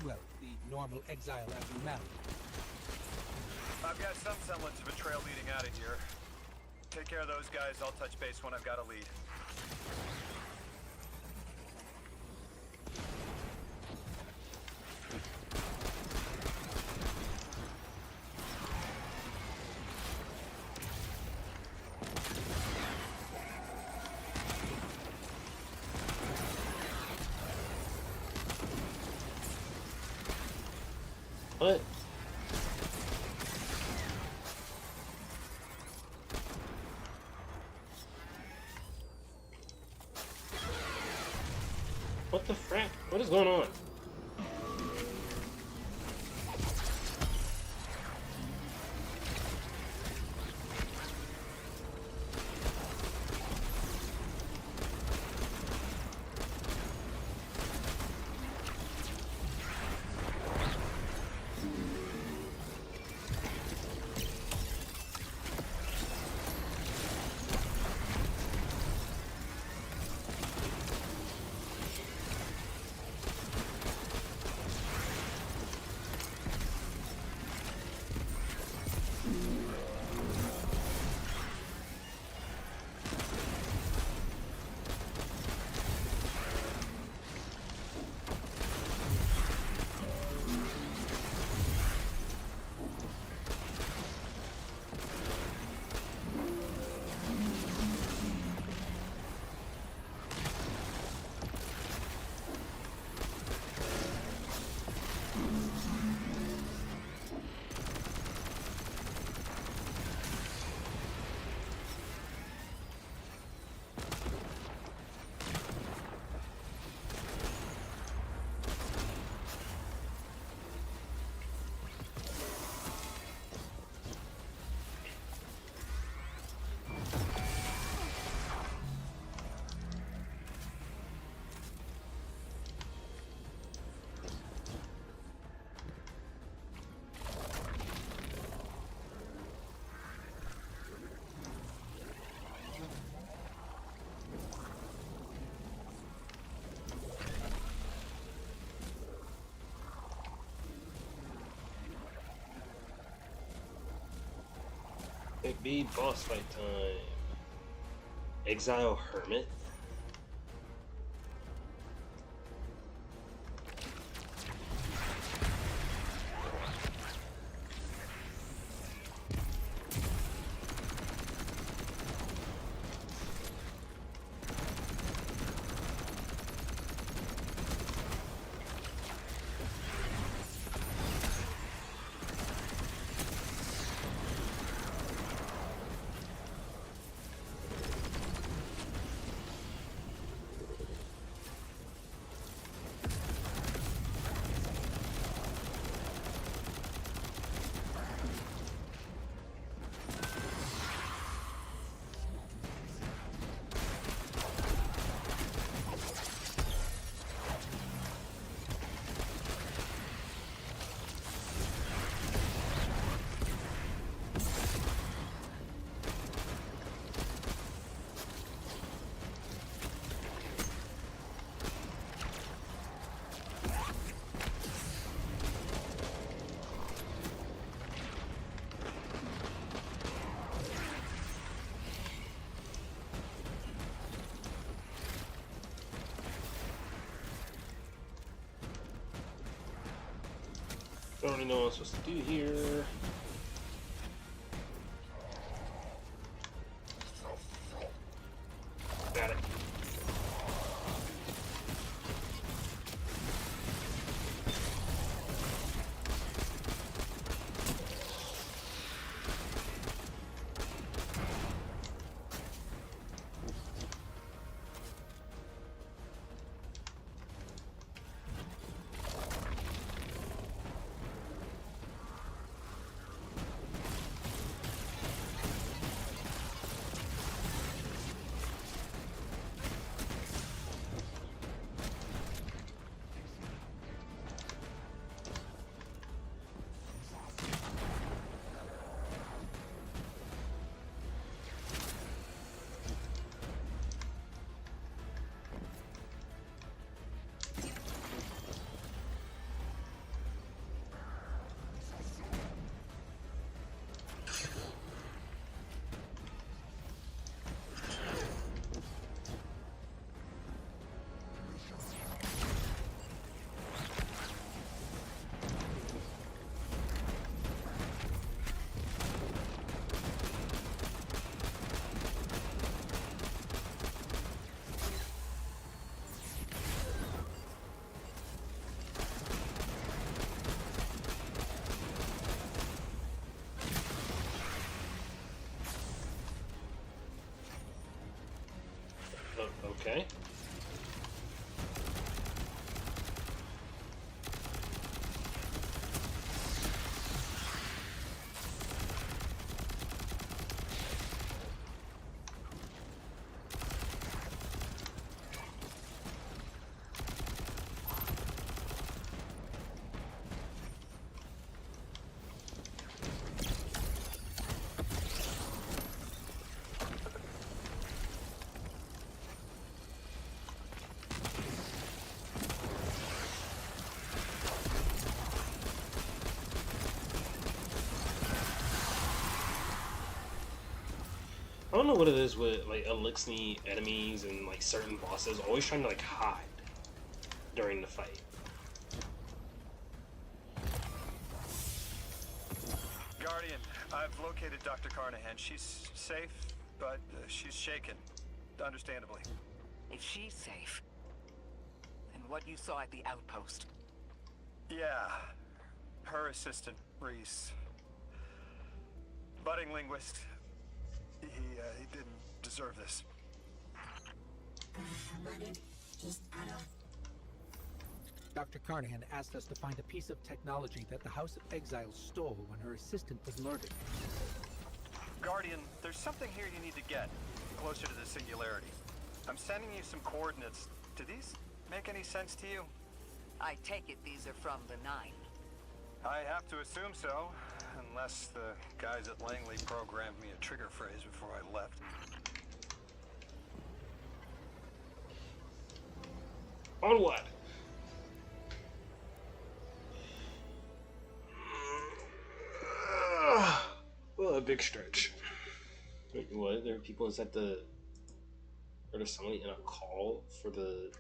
well, the normal exile abnormality. I've got some semblance of a trail leading out of here. Take care of those guys. I'll touch base when I've got a lead. What? What the frack? What is going on? Big B boss fight time. Exile Hermit. I don't really know what I'm supposed to do here. Got it. Okay. I don't know what it is with like Elixir enemies and like certain bosses always trying to like hide during the fight. Guardian, I've located Dr. Carnahan. She's safe, but she's shaken, understandably. If she's safe, then what you saw at the outpost. Yeah, her assistant, Reese. Budding linguist. He didn't deserve this. Dr. Carnahan asked us to find a piece of technology that the House of Exiles stole when her assistant was murdered. Guardian, there's something here you need to get closer to the singularity. I'm sending you some coordinates. Do these make any sense to you? I take it these are from the Nine. I have to assume so, unless the guys at Langley programmed me a trigger phrase before I left. On what? Well, a big stretch. Wait, what? There are people inside the... Or there's somebody in a call for the...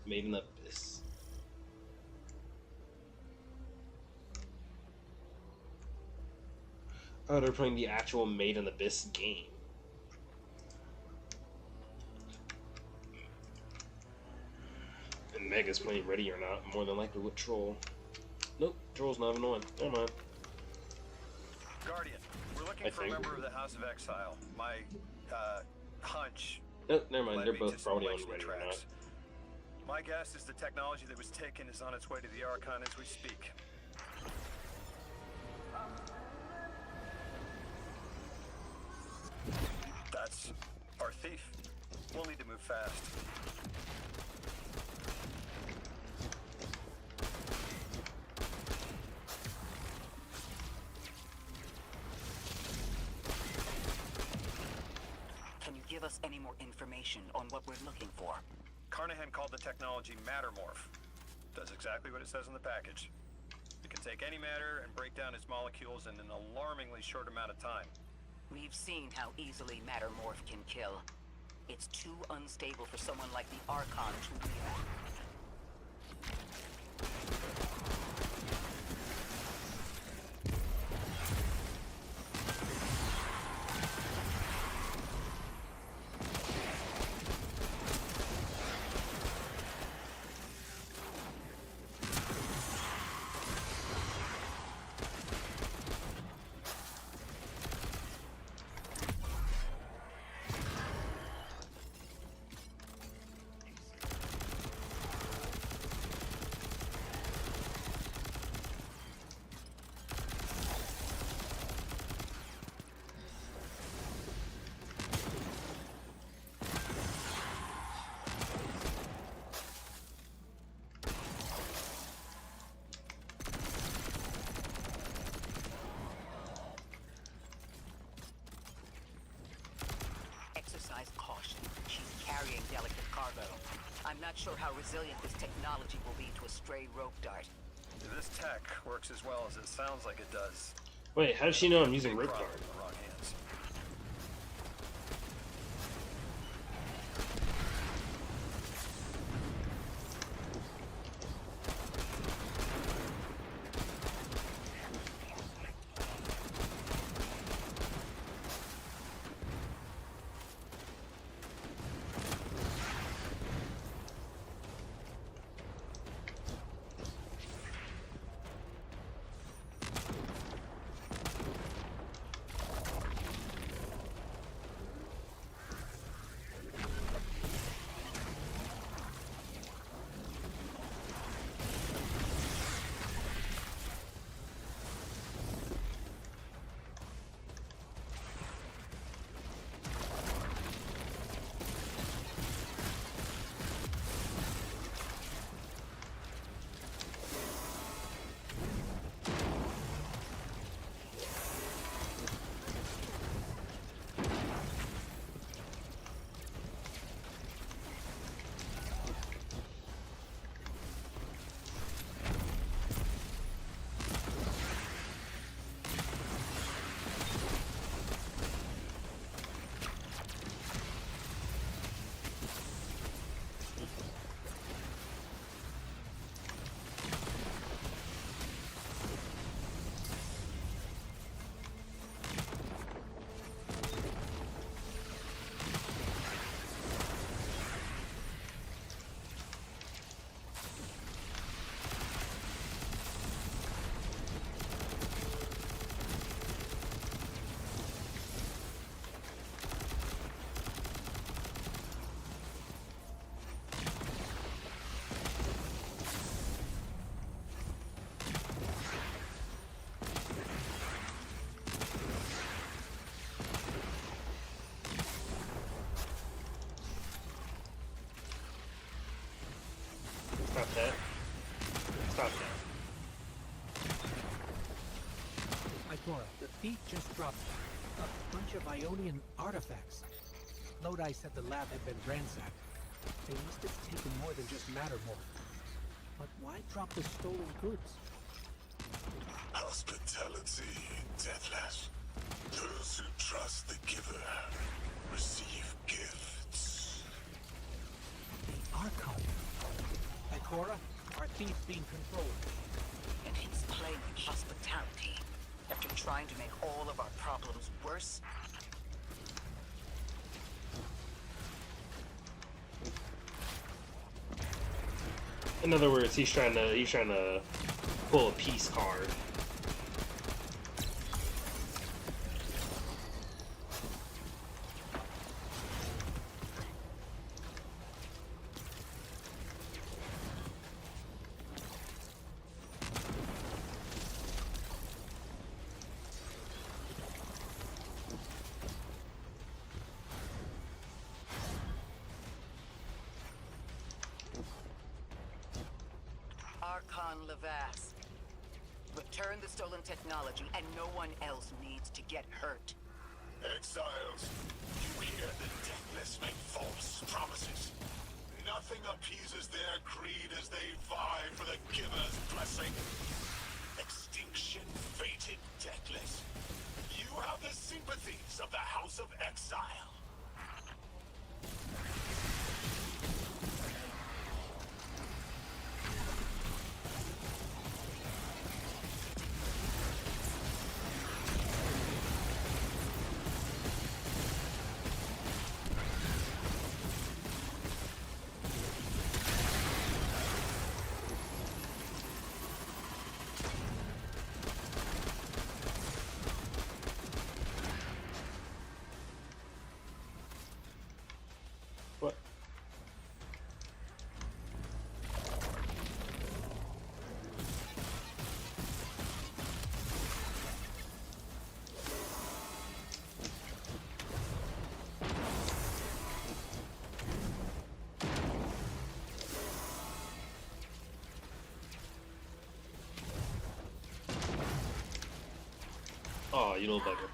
Made in the Abyss? Oh, they're playing the actual Made in the Abyss game. And Mega's playing Ready or Not, more than likely with Troll. Nope, Troll's not even on. Never mind. Guardian, we're looking for a member of the House of Exile. My, hunch... Oh, never mind, led they're me both to some probably on Langley Ready or Not. tracks. My guess is the technology that was taken is on its way to the Archon as we speak. That's our thief. We'll need to move fast. Can you give us any more information on what we're looking for? Carnahan called the technology Mattermorph. Does exactly what it says in the package. It can take any matter and break down its molecules in an alarmingly short amount of time. We've seen how easily Mattermorph can kill. It's too unstable for someone like the Archon to react. Exercise caution. She's carrying delicate cargo. I'm not sure how resilient this technology will be to a stray rope dart. If this tech works as well as it sounds like it does, Wait, how does she know I'm using big Rip problem Guard? in the wrong hands. Cora, the thief just dropped a bunch of Ionian artifacts. Lodi said the lab had been ransacked. They must have taken more than just Mattermore. But why drop the stolen goods? Hospitality, Deathless. Those who trust the giver receive gifts. The Archon. Ikora, our thief being controlled. And he's playing hospitality after trying to make all of our problems worse. In other words, he's trying to pull a peace card. Archon Levas. Return the stolen technology, and no one else needs to get hurt. Exiles, you hear the Deathless make false promises. Nothing appeases their greed as they vie for the giver's blessing. Extinction fated, Deathless. You have the sympathies of the House of Exile. What? Oh, you little bugger.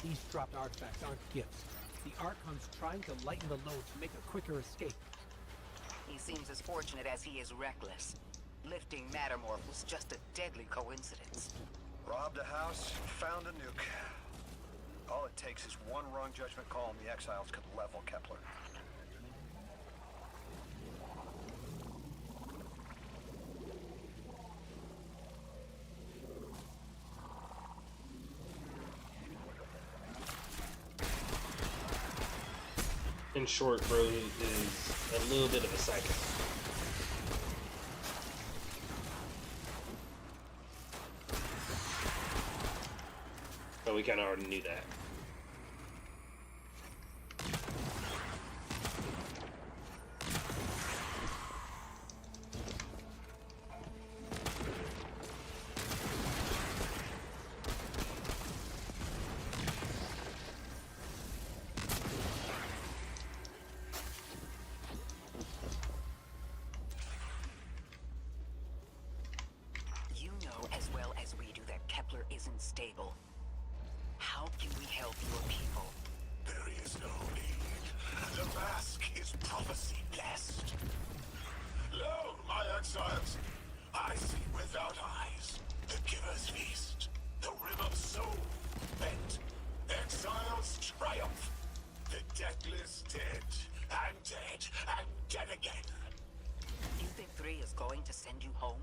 These dropped artifacts aren't gifts. The Archon's trying to lighten the load to make a quicker escape. He seems as fortunate as he is reckless. Lifting Mattermore was just a deadly coincidence. Robbed a house, found a nuke. All it takes is one wrong judgment call and the Exiles could level Kepler. In short, bro is a little bit of a psycho. But we kind of already knew that. table. How can we help your people? There is no need. The mask is prophecy blessed. Lo, my exiles, I see without eyes. The giver's feast. The rim of soul bent. Exiles triumph. The deathless dead, and dead, and dead again. You think 3 is going to send you home?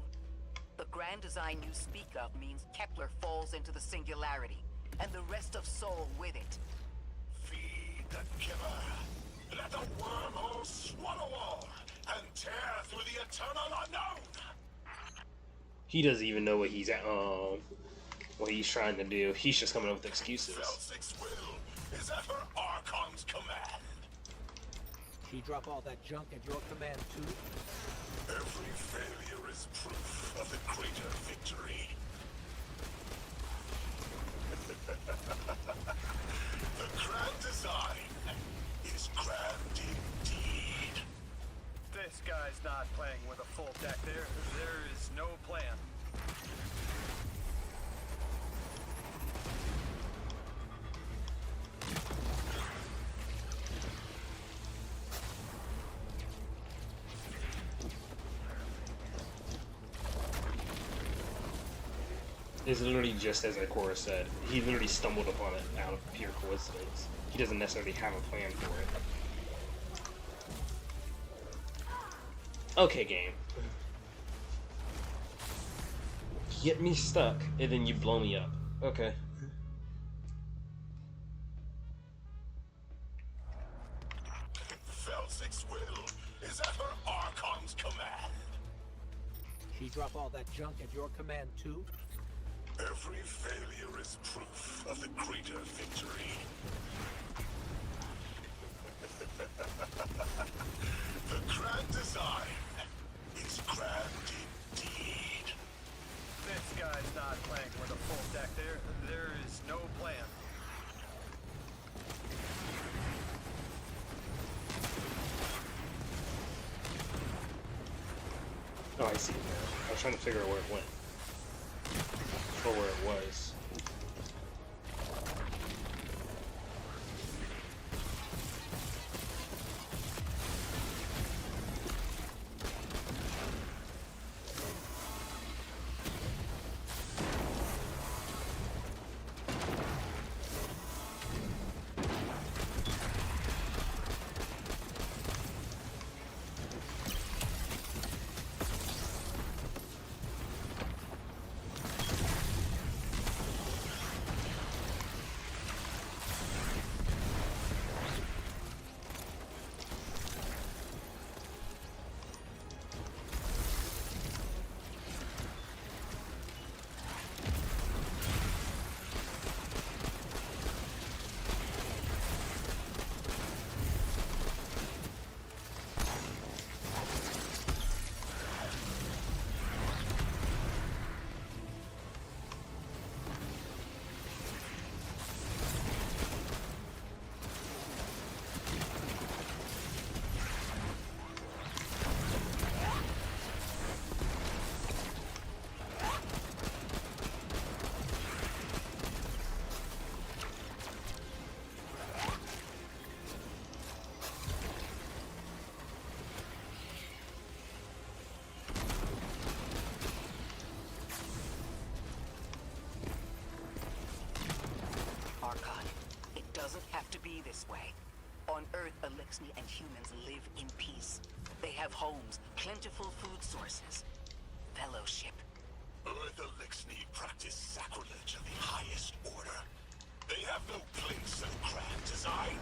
The grand design you speak of means Kepler falls into the singularity, and the rest of Soul with it. Feed the giver. Let the wormhole swallow all, and tear through the eternal unknown. He doesn't even know what he's trying to do. He's just coming up with excuses. Felsic's will is at her Archon's command. She drop all that junk at your command too? Every failure is proof of the greater victory. The grand design is grand indeed. This guy's not playing with a full deck. There is no plan. It's literally just as Ikora said. He literally stumbled upon it out of pure coincidence. He doesn't necessarily have a plan for it. Okay, game. Get me stuck, and then you blow me up. Okay. Felsic's will is at her Archon's command. She drop all that junk at your command too? Every failure is proof of the greater victory. The grand design is grand indeed. This guy's not playing with a full deck. There is no plan. Oh, I see it now. I was trying to figure out where it went. Or where it was. this way. On Earth, Elixni and humans live in peace. They have homes, plentiful food sources, fellowship. Earth Elixni practice sacrilege of the highest order. They have no place in grand design.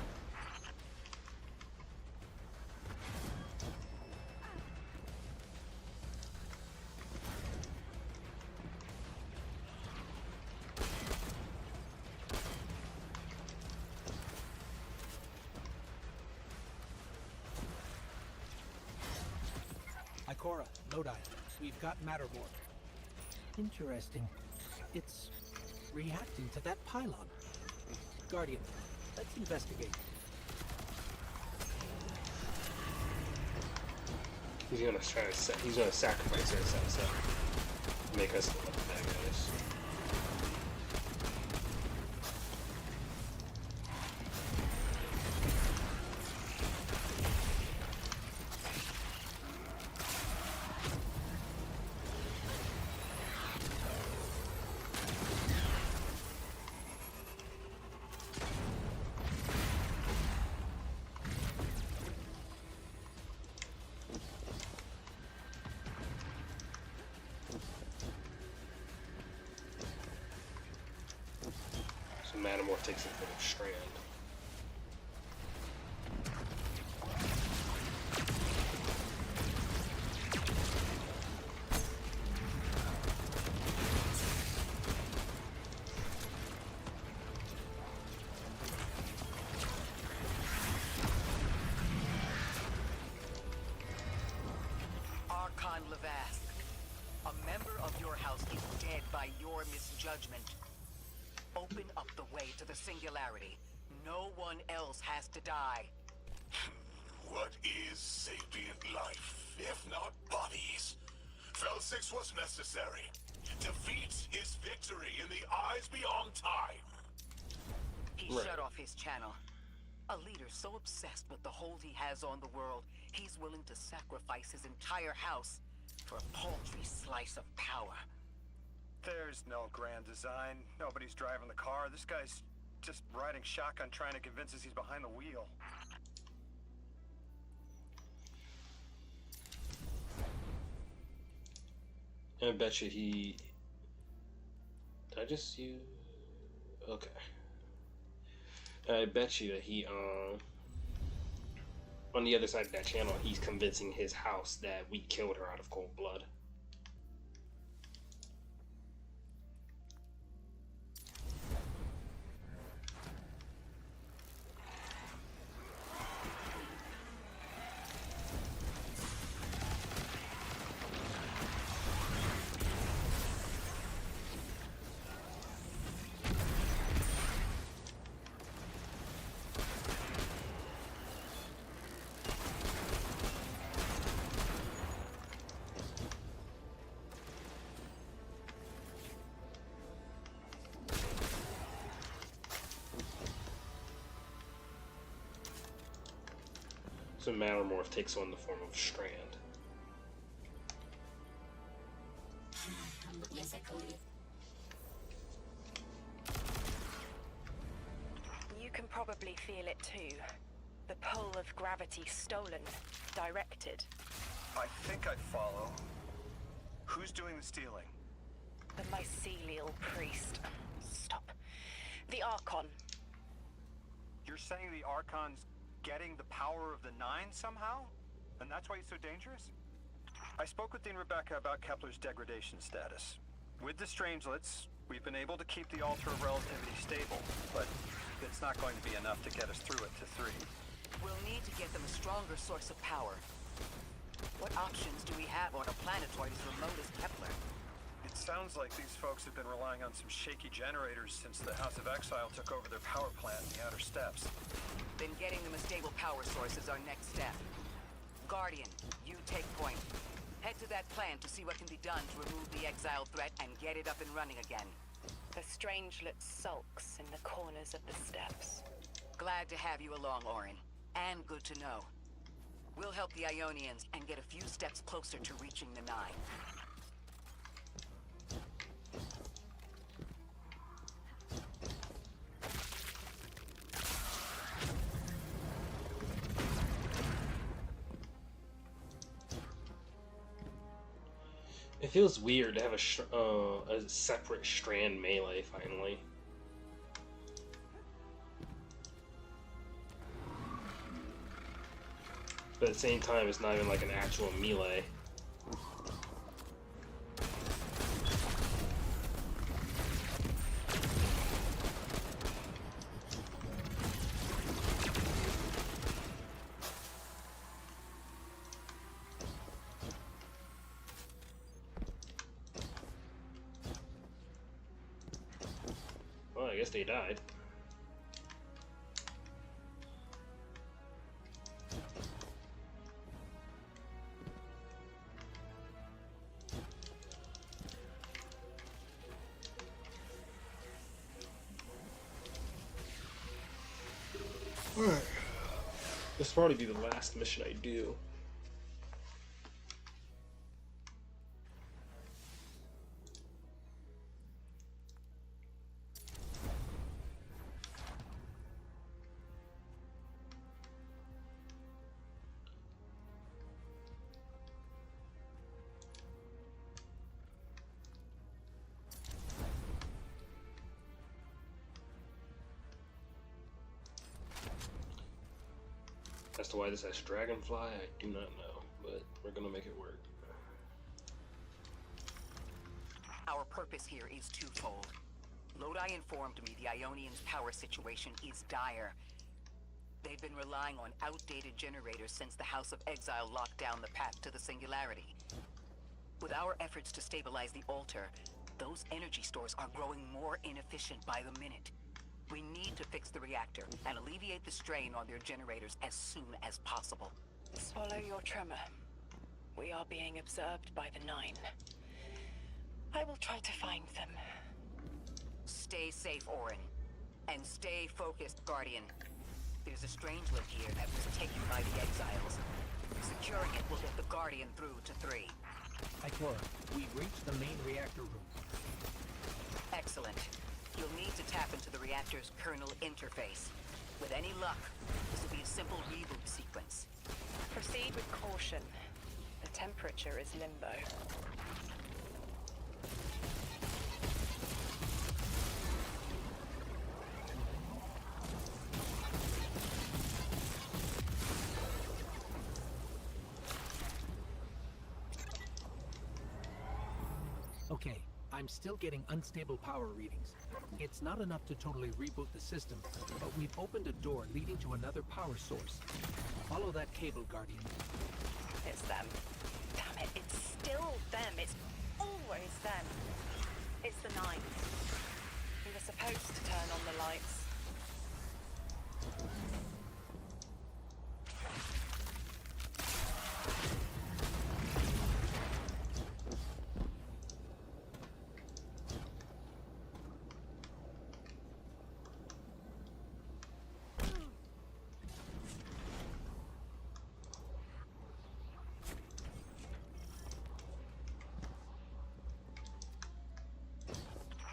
Ikora, Lodi, we've got Mattermore. Interesting. It's reacting to that pylon. Guardian, let's investigate. He's gonna try to he's gonna sacrifice ourselves to make us look bad guys. Manamorph takes the form of Strand. Archon Levask, a member of your house is dead by your misjudgment. Open up the way to the singularity. No one else has to die. What is sapient life, if not bodies? Fel 6 was necessary. Defeat is victory in the eyes beyond time. He Right. shut off his channel. A leader so obsessed with the hold he has on the world, he's willing to sacrifice his entire house for a paltry slice of power. There's no grand design. Nobody's driving the car. This guy's just riding shotgun trying to convince us he's behind the wheel. I bet you he... Did I just use... Okay. I bet you that he, on the other side of that channel, he's convincing his house that we killed her out of cold blood. So Mattermorph takes on the form of Strand. You can probably feel it too. The pull of gravity stolen, directed. I think I follow. Who's doing the stealing? The mycelial priest. Stop. The Archon. You're saying the Archon's getting the power of the Nine somehow? And that's why he's so dangerous? I spoke with Dean Rebecca about Kepler's degradation status. With the Strangelets, we've been able to keep the Altar of Relativity stable, but it's not going to be enough to get us through it to 3. We'll need to get them a stronger source of power. What options do we have on a planetoid as remote as Kepler? It sounds like these folks have been relying on some shaky generators since the House of Exile took over their power plant in the Outer Steppes. Then getting them a stable power source is our next step. Guardian, you take point. Head to that plant to see what can be done to remove the exile threat and get it up and running again. The Strangelet sulks in the corners of the steppes. Glad to have you along, Orin. And good to know. We'll help the Ionians and get a few steps closer to reaching the Nine. It feels weird to have a separate Strand melee, finally. But at the same time, it's not even like an actual melee. Well, I guess they died. Alright. This will probably be the last mission I do. As to why this has Dragonfly, I do not know, but we're gonna make it work. Our purpose here is twofold. Lodi informed me the Ionians' power situation is dire. They've been relying on outdated generators since the House of Exile locked down the path to the Singularity. With our efforts to stabilize the altar, those energy stores are growing more inefficient by the minute. We need to fix the reactor and alleviate the strain on their generators as soon as possible. Swallow your tremor. We are being observed by the Nine. I will try to find them. Stay safe, Orin. And stay focused, Guardian. There's a strangelet here that was taken by the Exiles. Securing it will get the Guardian through to 3. Ikora, we've reached the main reactor room. Excellent. You'll need to tap into the reactor's kernel interface. With any luck, this will be a simple reboot sequence. Proceed with caution. The temperature is limbo. Okay, I'm still getting unstable power readings. It's not enough to totally reboot the system, but we've opened a door leading to another power source. Follow that cable, Guardian. It's them. Damn it, it's still them. It's always them. It's the Nine. We were supposed to turn on the lights.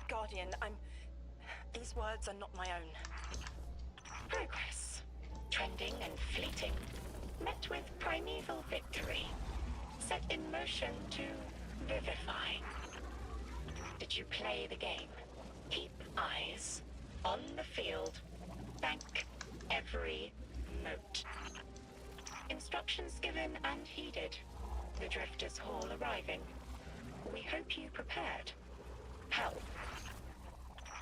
Guardian, these words are not my own. Progress. Trending and fleeting. Met with primeval victory. Set in motion to vivify. Did you play the game? Keep eyes on the field. Bank every note. Instructions given and heeded. The Drifters' Hall arriving. We hope you prepared. Help.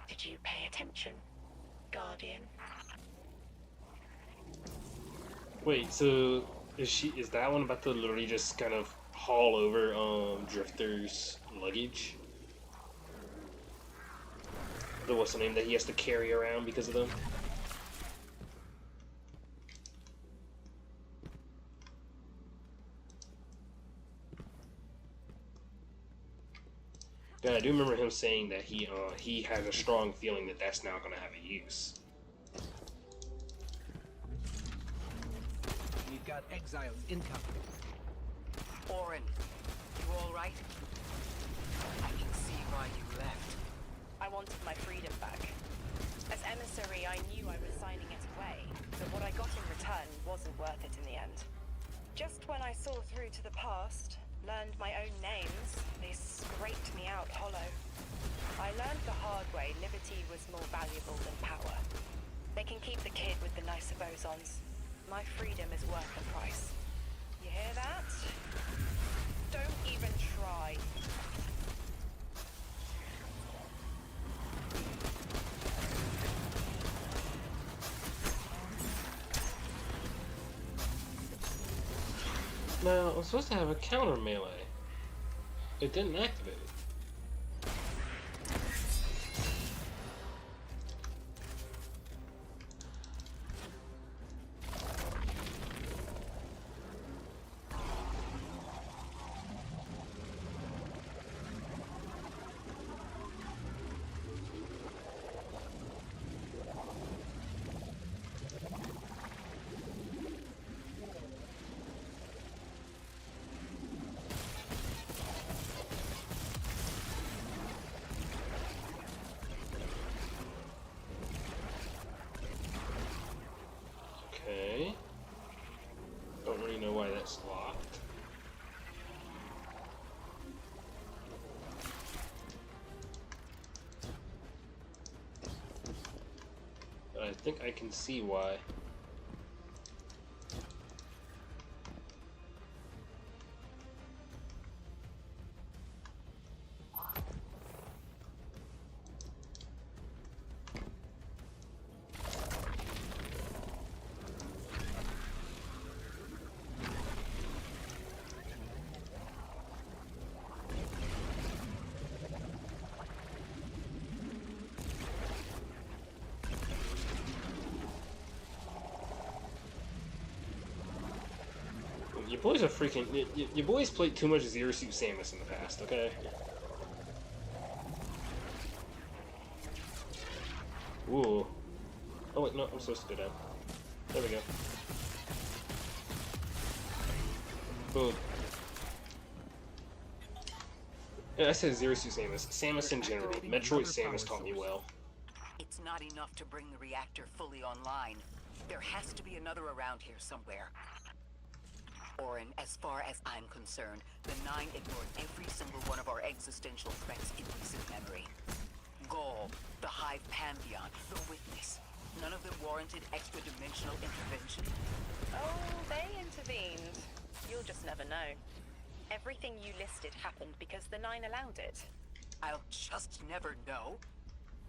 Did you pay attention, Guardian? Wait, so is that one about to literally just kind of haul over Drifter's luggage? What's the name that he has to carry around because of them? Yeah, I do remember him saying that he has a strong feeling that that's now going to have a use. We've got exiles incoming. Orin, you all right? I can see why you left. I wanted my freedom back. As emissary, I knew I was signing it away, but what I got in return wasn't worth it in the end. Just when I saw through to the past, learned my own names, they scraped me out hollow. I learned the hard way liberty was more valuable than power. They can keep the kid with the nicer bosons. My freedom is worth the price. You hear that? Don't even try. Now, I'm supposed to have a counter melee. It didn't activate it. Okay. Don't really know why that's locked. But I think I can see why. boys are freaking. Your boys played too much Zero Suit Samus in the past, okay? Ooh. Oh wait, no, I'm supposed to go down. There we go. Boom. Yeah, I said Zero Suit Samus. Samus in general. Metroid Samus taught me well. It's not enough to bring the reactor fully online. There has to be another around here somewhere. Orin, as far as I'm concerned, the Nine ignored every single one of our existential threats in recent memory. Gaul, the Hive Pantheon, the Witness. None of them warranted extra-dimensional intervention. Oh, they intervened. You'll just never know. Everything you listed happened because the Nine allowed it. I'll just never know.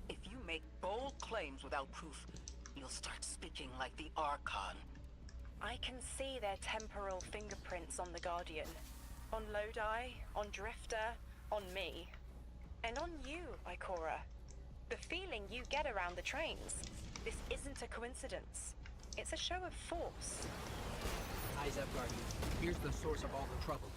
If you make bold claims without proof, you'll start speaking like the Archon. I can see their temporal fingerprints on the Guardian. On Lodi, on Drifter, on me. And on you, Ikora. The feeling you get around the trains. This isn't a coincidence. It's a show of force. Eyes up, Guardian. Here's the source of all the trouble.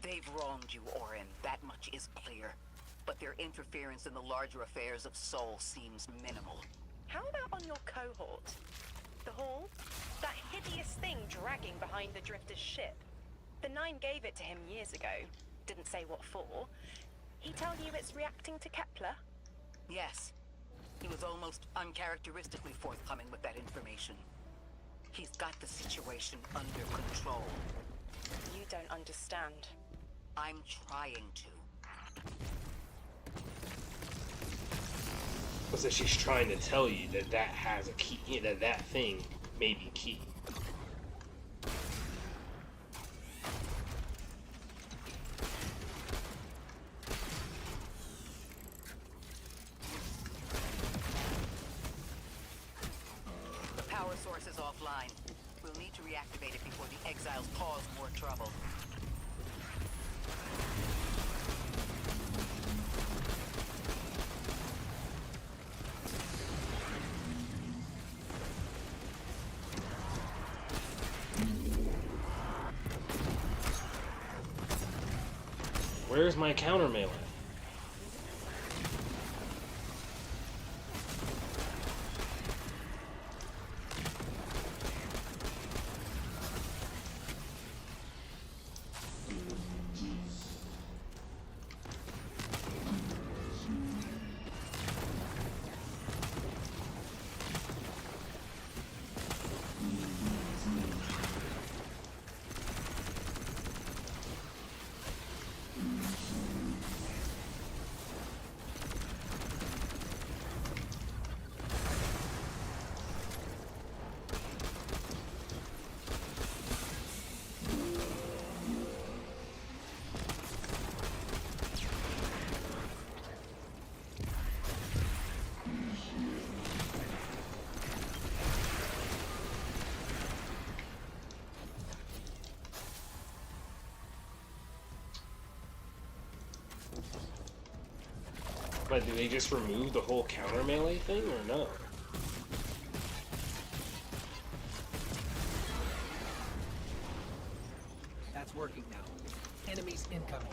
They've wronged you, Orin. That much is clear. But their interference in the larger affairs of Sol seems minimal. How about on your cohort? The Hall? That hideous thing dragging behind the Drifter's ship. The Nine gave it to him years ago. Didn't say what for. He tell you it's reacting to Kepler? Yes. He was almost uncharacteristically forthcoming with that information. He's got the situation under control. You don't understand. I'm trying to. Was that she's trying to tell you that that has a key, that thing may be key. The power source is offline. We'll need to reactivate it before the exiles cause more trouble. Where's my counter melee? But do they just remove the whole counter melee thing, or no? That's working now. Enemies incoming.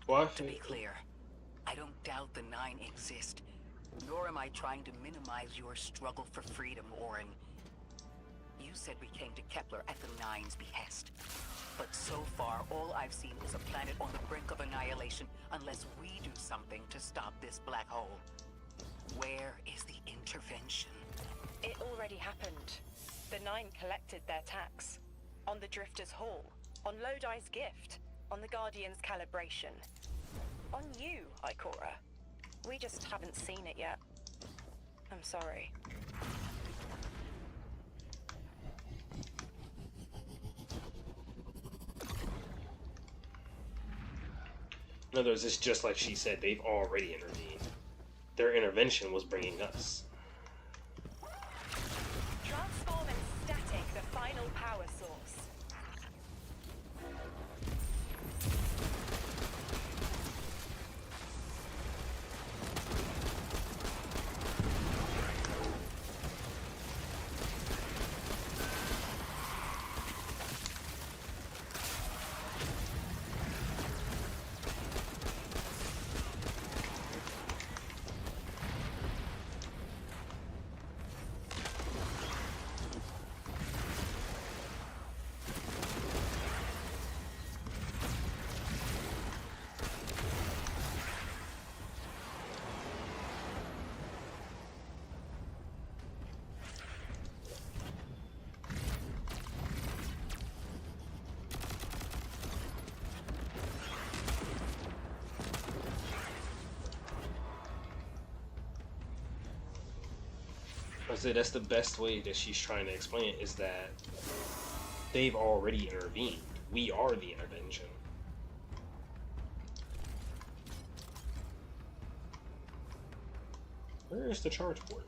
What? To be clear, I don't doubt the Nine exist, nor am I trying to minimize your struggle for freedom, Orin. You said we came to Kepler at the Nine's behest. But so far, all I've seen is a planet on the brink of annihilation unless we do something to stop this black hole. Where is the intervention? It already happened. The Nine collected their tax. On the Drifter's Hall. On Lodi's gift. On the Guardian's calibration. On you, Ikora. We just haven't seen it yet. I'm sorry. In other words, it's just like she said, they've already intervened. Their intervention was bringing us. Transform and static the final power source. I said that's the best way that she's trying to explain it, is that they've already intervened. We are the intervention. Where is the charge port?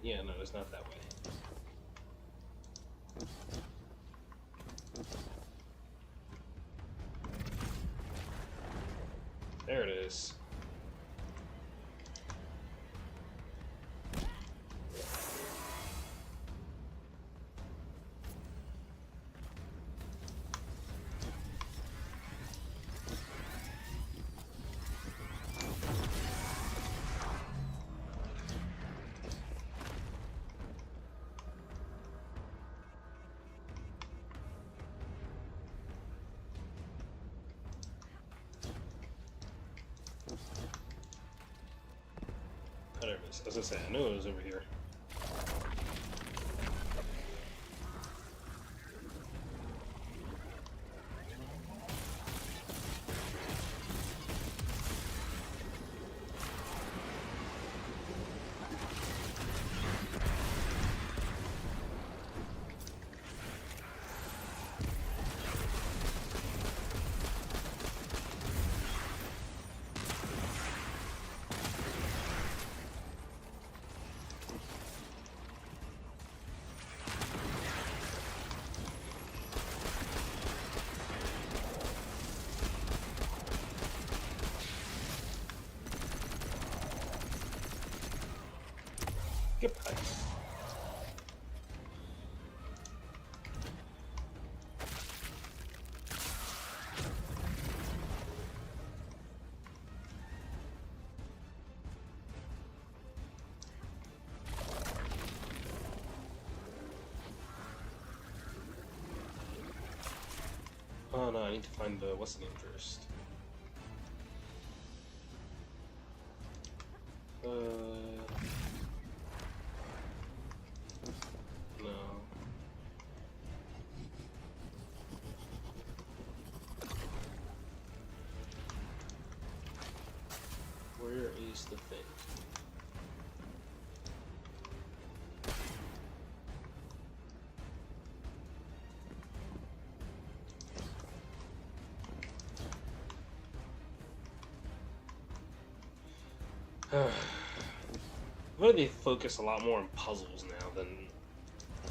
Yeah, no, it's not that way. There it is. There it is. As I said, I knew it was over here. Goodbye. Oh no, I need to find the what's the name first. No. Where is the thing? Really, they focus a lot more on puzzles now than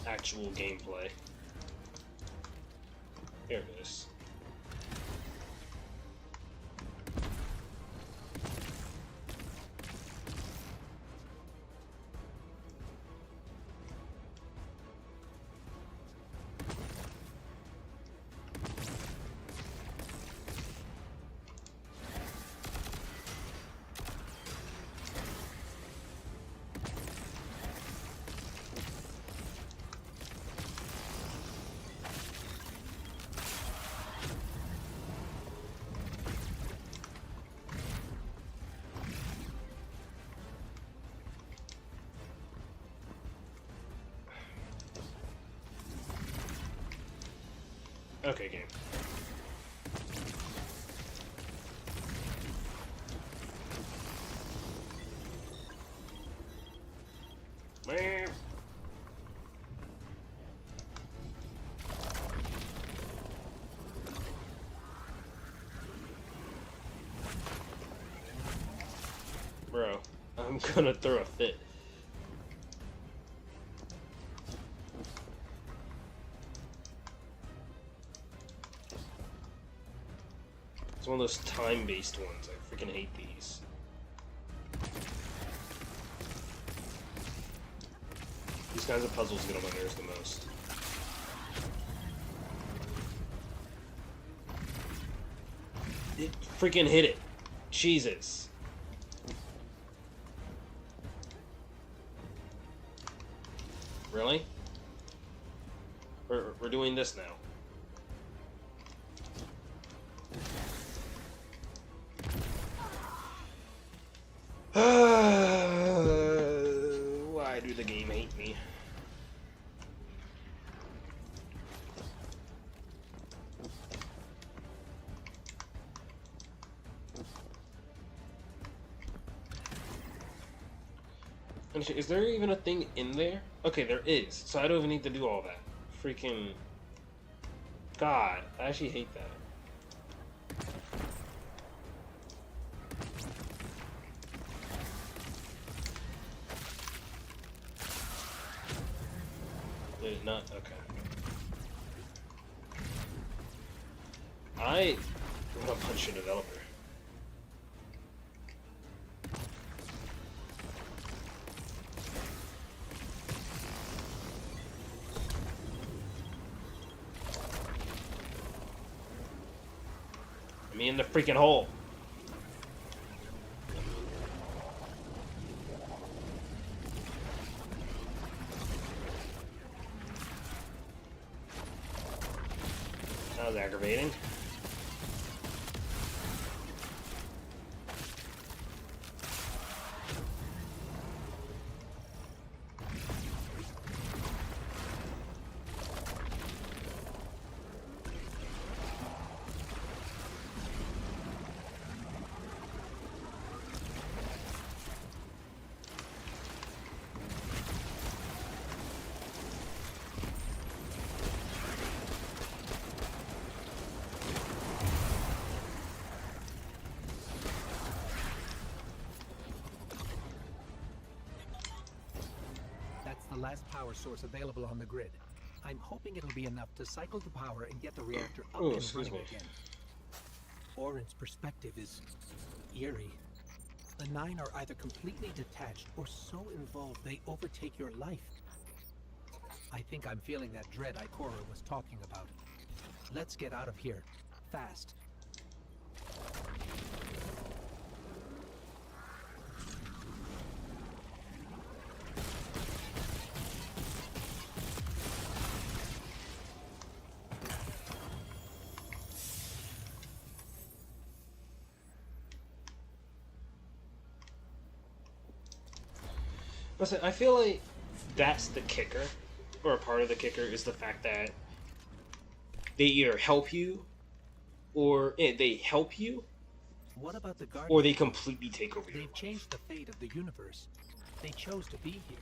actual gameplay. Here it is. Okay, game. Man. Bro, I'm gonna throw a fit. It's one of those time-based ones. I freaking hate these. These kinds of puzzles get on my nerves the most. It freaking hit it. Jesus. Really? We're doing this now. Why do the game hate me? And is there even a thing in there? Okay, there is. So I don't even need to do all that. Freaking... God, I actually hate that. Did it not? Okay. I'm gonna punch a developer. Me in the freaking hole. That was aggravating. That's the last power source available on the grid. I'm hoping it'll be enough to cycle the power and get the reactor up Oh, and excuse running me. again. Orin's perspective is eerie. The Nine are either completely detached or so involved they overtake your life. I think I'm feeling that dread Ikora was talking about. Let's get out of here. Fast. Listen, I feel like that's the kicker, or a part of the kicker is the fact that they either help you, or they help you, What about the Guardians? or they completely take over your They've life. changed the fate of the universe. They chose to be here.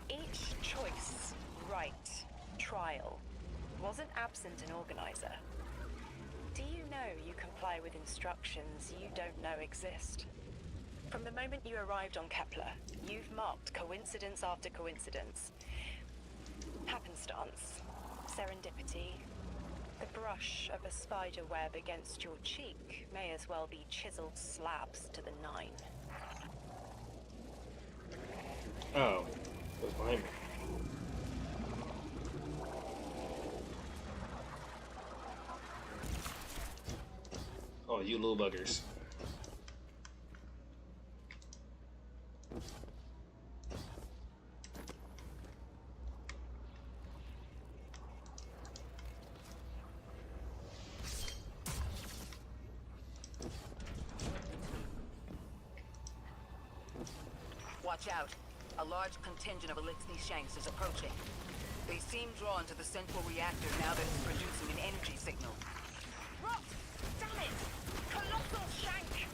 Each choice, right, trial, wasn't absent an organizer. Do you know you comply with instructions you don't know exist? From the moment you arrived on Kepler, you've marked coincidence after coincidence. Happenstance, serendipity. The brush of a spider web against your cheek may as well be chiseled slabs to the Nine. Oh, it was behind me. Oh, you little buggers. Watch out. A large contingent of Elixni Shanks is approaching. They seem drawn to the central reactor now that it's producing an energy signal. Rot! Damn it! Colossal shank!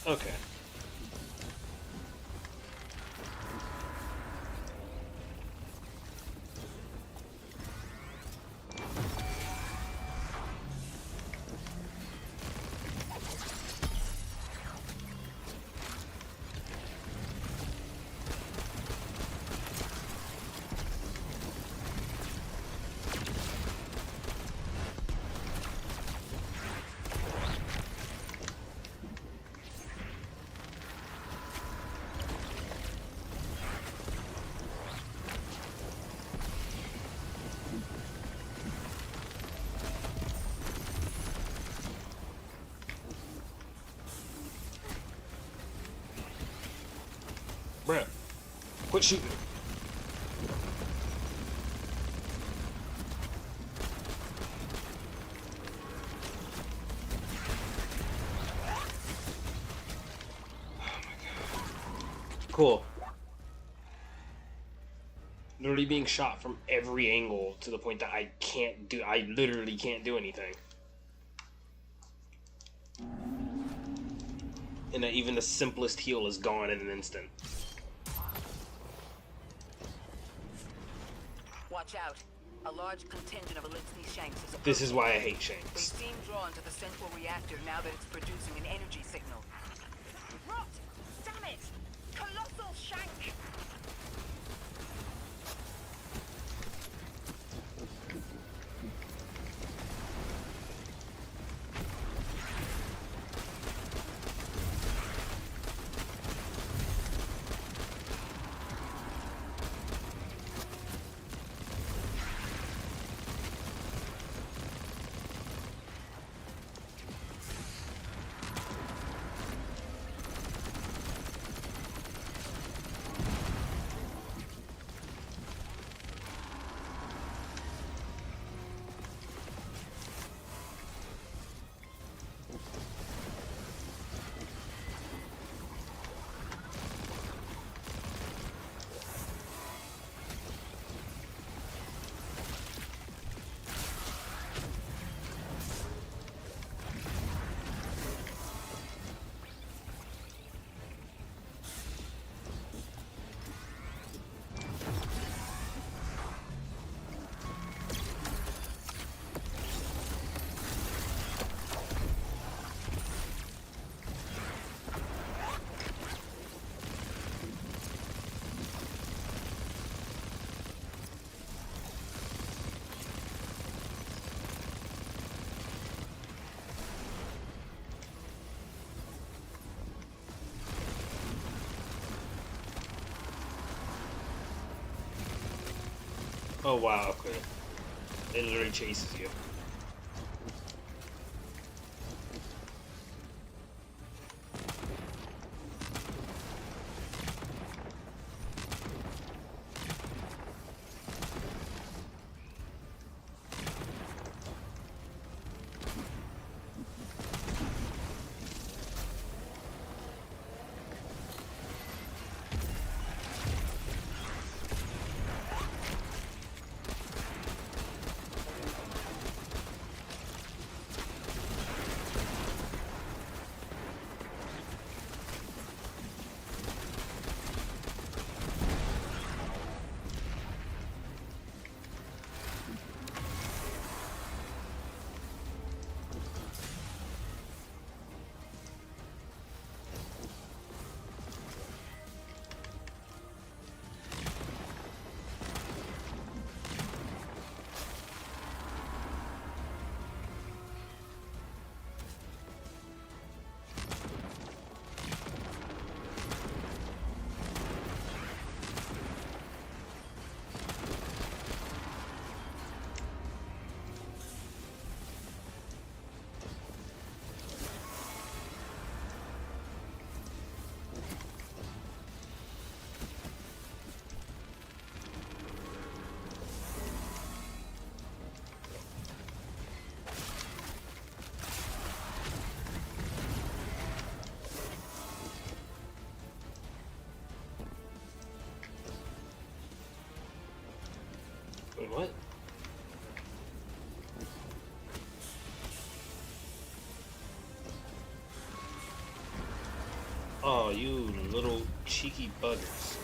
Okay. Bruh, quit shooting. Cool. Literally being shot from every angle to the point that I literally can't do anything. And that even the simplest heal is gone in an instant. Watch out. A large contingent of Eliksni Shanks is This is why I hate They Shanks. seem drawn to the central reactor now that it's producing an energy signal. Rot! Damn it! Colossal shank! Oh wow, okay. It literally chases you. What? Oh, you little cheeky buggers.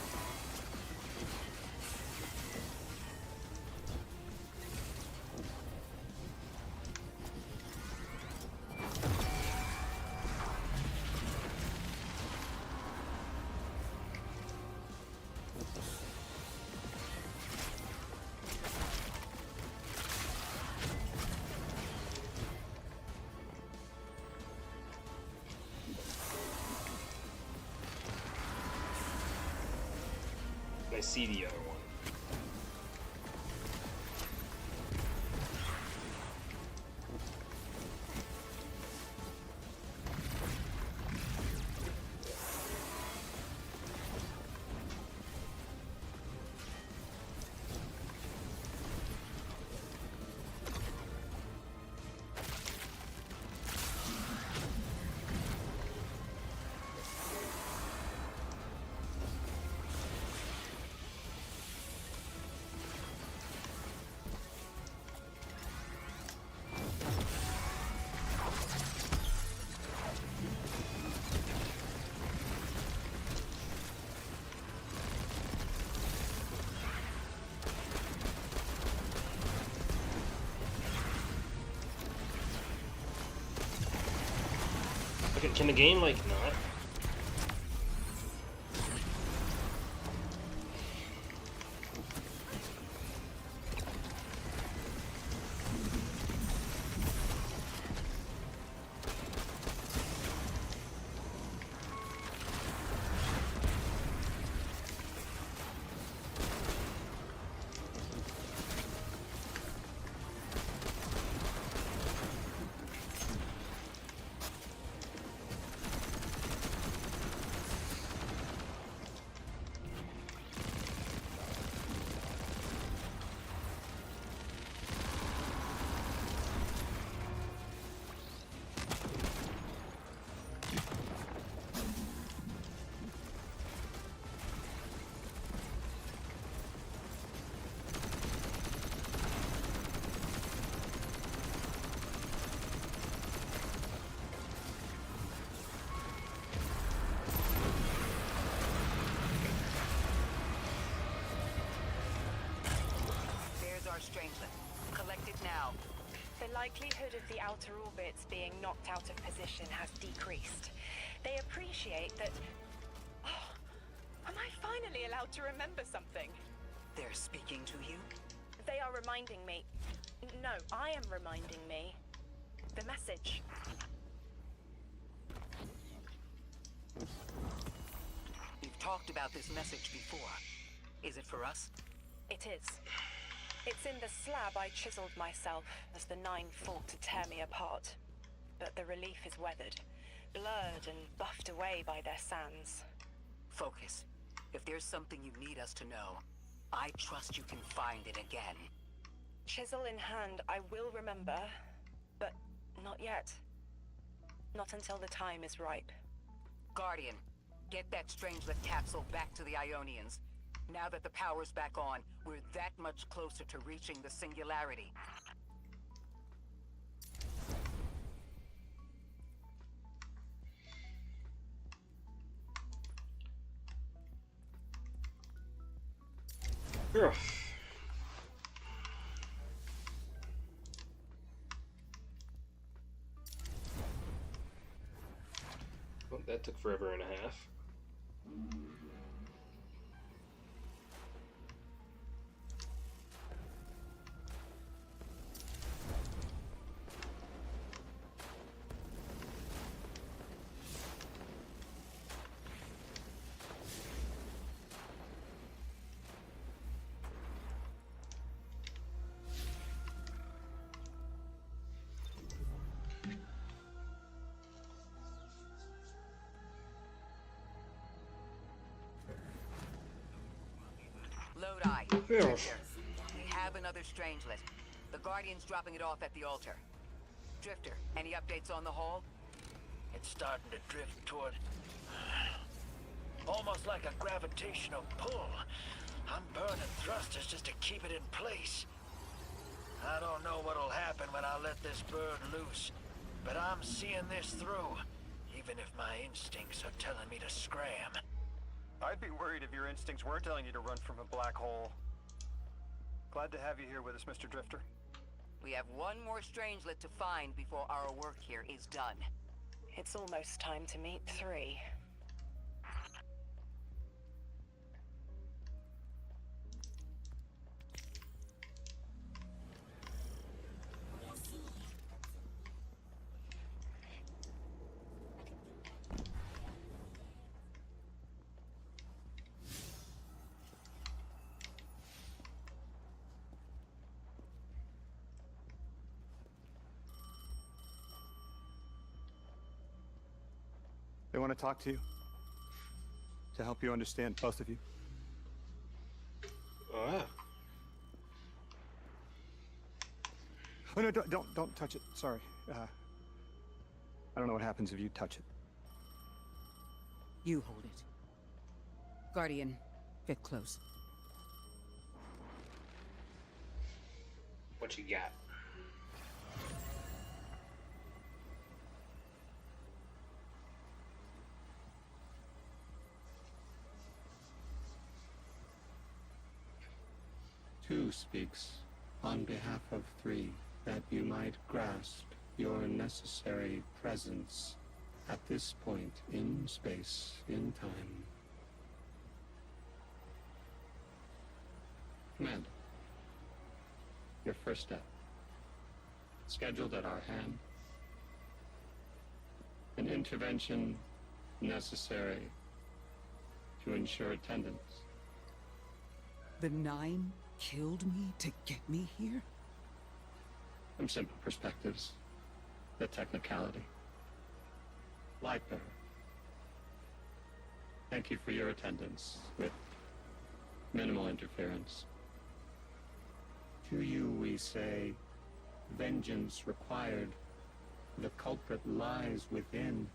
I see the other one. Can the game, like, not? Strangelet. Collect it now. The likelihood of the outer orbits being knocked out of position has decreased. They appreciate that... Oh, am I finally allowed to remember something? They're speaking to you? They are reminding me... No, I am reminding me. The message. You've talked about this message before. Is it for us? It is. It's in the slab I chiseled myself as the Nine fought to tear me apart. But the relief is weathered, blurred and buffed away by their sands. Focus. If there's something you need us to know, I trust you can find it again. Chisel in hand, I will remember, but not yet. Not until the time is ripe. Guardian, get that Strangelet capsule back to the Ionians. Now that the power's back on, we're that much closer to reaching the singularity. Yeah. Well, that took forever and a half. Lodi, Drifter. We have another Strangelet. The Guardian's dropping it off at the altar. Drifter, any updates on the haul? It's starting to drift toward... almost like a gravitational pull. I'm burning thrusters just to keep it in place. I don't know what'll happen when I let this bird loose, but I'm seeing this through, even if my instincts are telling me to scram. I'd be worried if your instincts were telling you to run from a black hole. Glad to have you here with us, Mr. Drifter. We have one more strangelet to find before our work here is done. It's almost time to meet 3. They want to talk to you. To help you understand, both of you. Oh, Oh no, don't touch it. Sorry. I don't know what happens if you touch it. You hold it. Guardian, get close. what you got? Two speaks on behalf of 3, that you might grasp your necessary presence at this point in space, in time. Commander, your first step, scheduled at our hand. An intervention necessary to ensure attendance. The 9 killed me to get me here? From simple perspectives, the technicality. Light bearer. Thank you for your attendance with minimal interference. To you we say, vengeance required. The culprit lies within.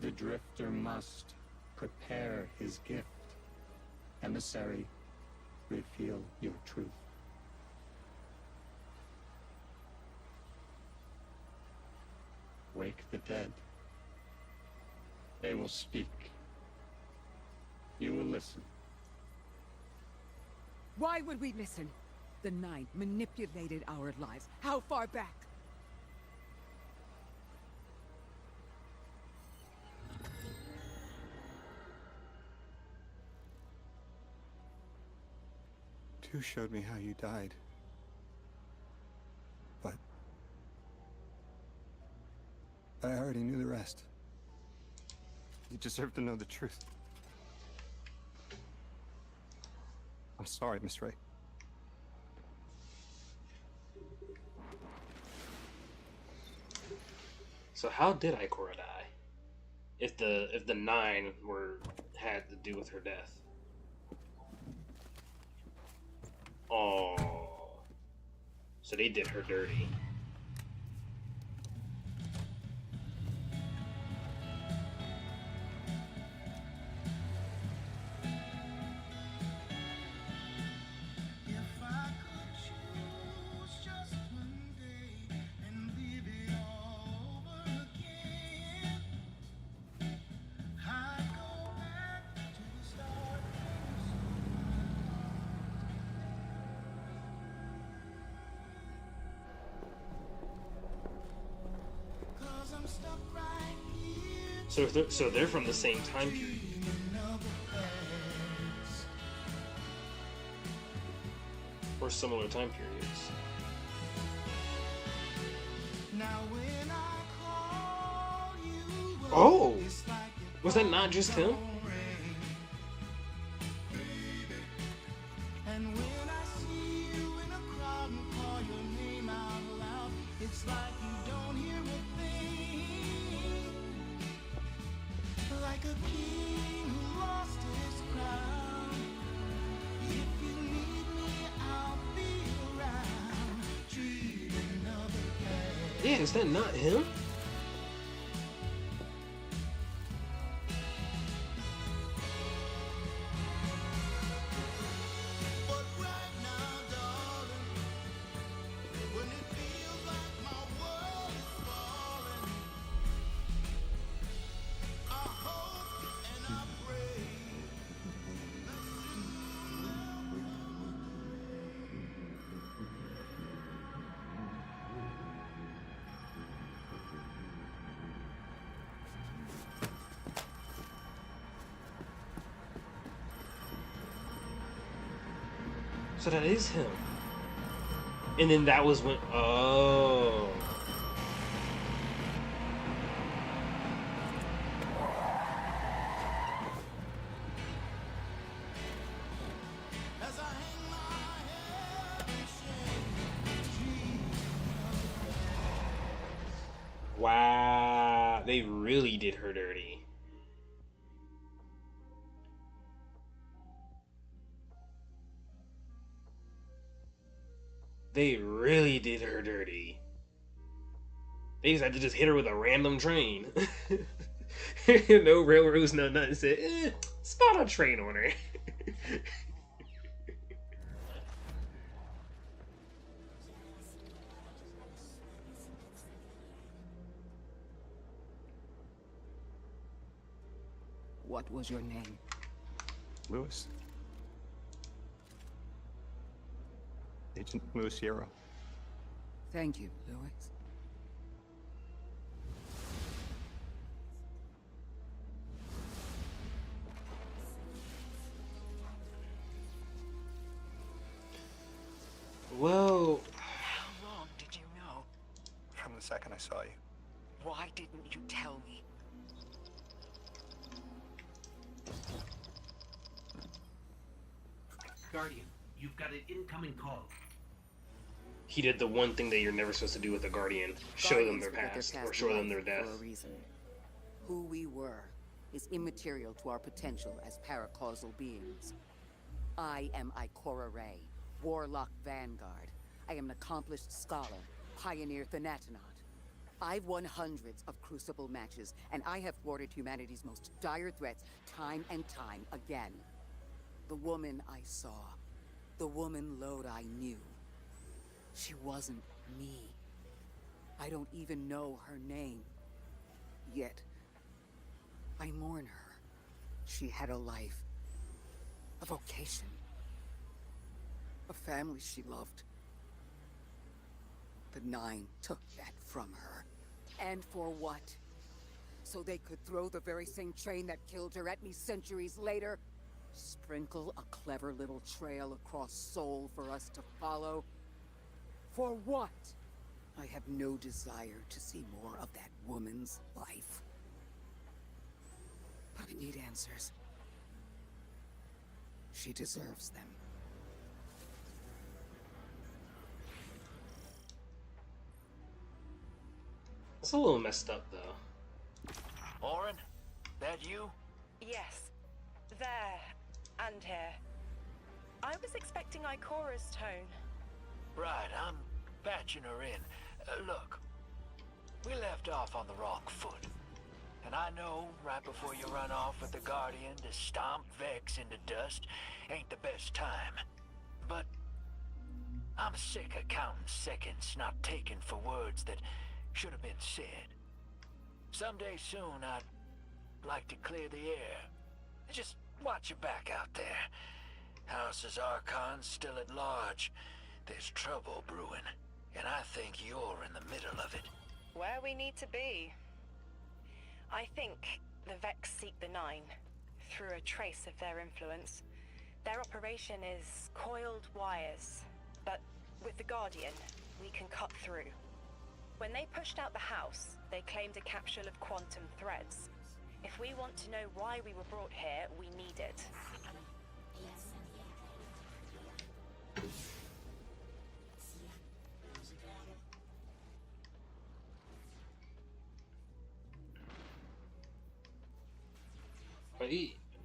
The drifter must prepare his gift. Emissary, reveal your truth. Wake the dead. They will speak. You will listen. Why would we listen? The 9 manipulated our lives. How far back? Two showed me how you died. But I already knew the rest. You deserve to know the truth. I'm sorry, Miss Ray. So how did Ikora die? If the 9 had to do with her death. Oh, so they did her dirty. So they're from the same time period. Or similar time periods. Oh! Was that not just him? Yeah, is that not him? So that is him. And then that was when, oh. Wow, they really did her dirty. They really did her dirty. They just had to just hit her with a random train. No railroads, no nothing. Said, spot a train on her. What was your name? Lewis. Agent Lewis Sierra. Thank you, Lewis. Well, How long did you know? From the second I saw you. Why didn't you tell me? Guardian, you've got an incoming call. he did the one thing that you're never supposed to do with a guardian: show them their past or show them their death. For a reason. Who we were is immaterial to our potential as paracausal beings. I am Ikora Ray, Warlock Vanguard. I am an accomplished scholar, pioneer Thanatonaut. I've won hundreds of Crucible matches, and I have thwarted humanity's most dire threats time and time again. The woman I saw, the woman Lodi knew, she wasn't me. I don't even know her name. Yet, I mourn her. She had a life, a vocation, a family she loved. The Nine took that from her. And for what? So they could throw the very same train that killed her at me centuries later? Sprinkle a clever little trail across Seoul for us to follow? For what? I have no desire to see more of that woman's life. But I need answers. She deserves them. It's a little messed up, though. Orin, that you? Yes. There. And here. I was expecting Ikora's tone. Right, I'm patching her in. Look, we left off on the wrong foot. And I know right before you run off with the Guardian to stomp Vex into dust ain't the best time. But I'm sick of counting seconds not taken for words that should have been said. Someday soon I'd like to clear the air. Just watch your back out there. House's Archon's still at large. There's trouble brewing, and I think you're in the middle of it. Where we need to be. I think the Vex seek the Nine through a trace of their influence. Their operation is coiled wires, but with the Guardian, we can cut through. When they pushed out the house, they claimed a capsule of quantum threads. If we want to know why we were brought here, we need it.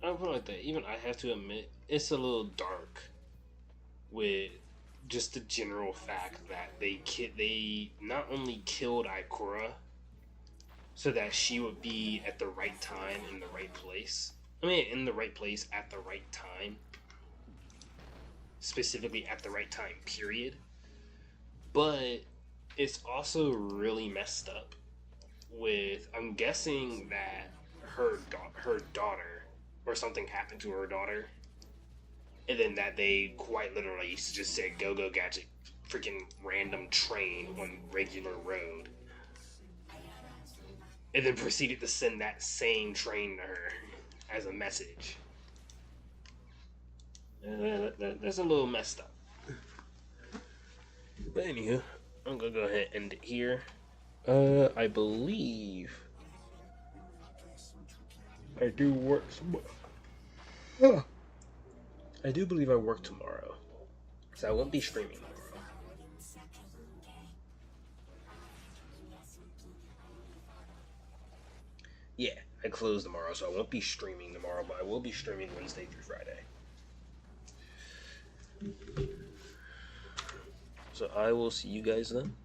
I put it like that. Even I have to admit, it's a little dark with just the general fact that they not only killed Ikora so that she would be at the right time in the right place. I mean, in the right place at the right time. Specifically at the right time, period. But it's also really messed up with, I'm guessing that her daughter, or something happened to her daughter, and then that they quite literally just said, go gadget, freaking random train on regular road, and then proceeded to send that same train to her as a message. That's a little messed up. But anywho, I'm gonna go ahead and end it here. I believe I do work tomorrow. I do believe I work tomorrow, so I won't be streaming tomorrow. Yeah, I close tomorrow, so I won't be streaming tomorrow, but I will be streaming Wednesday through Friday. So I will see you guys then.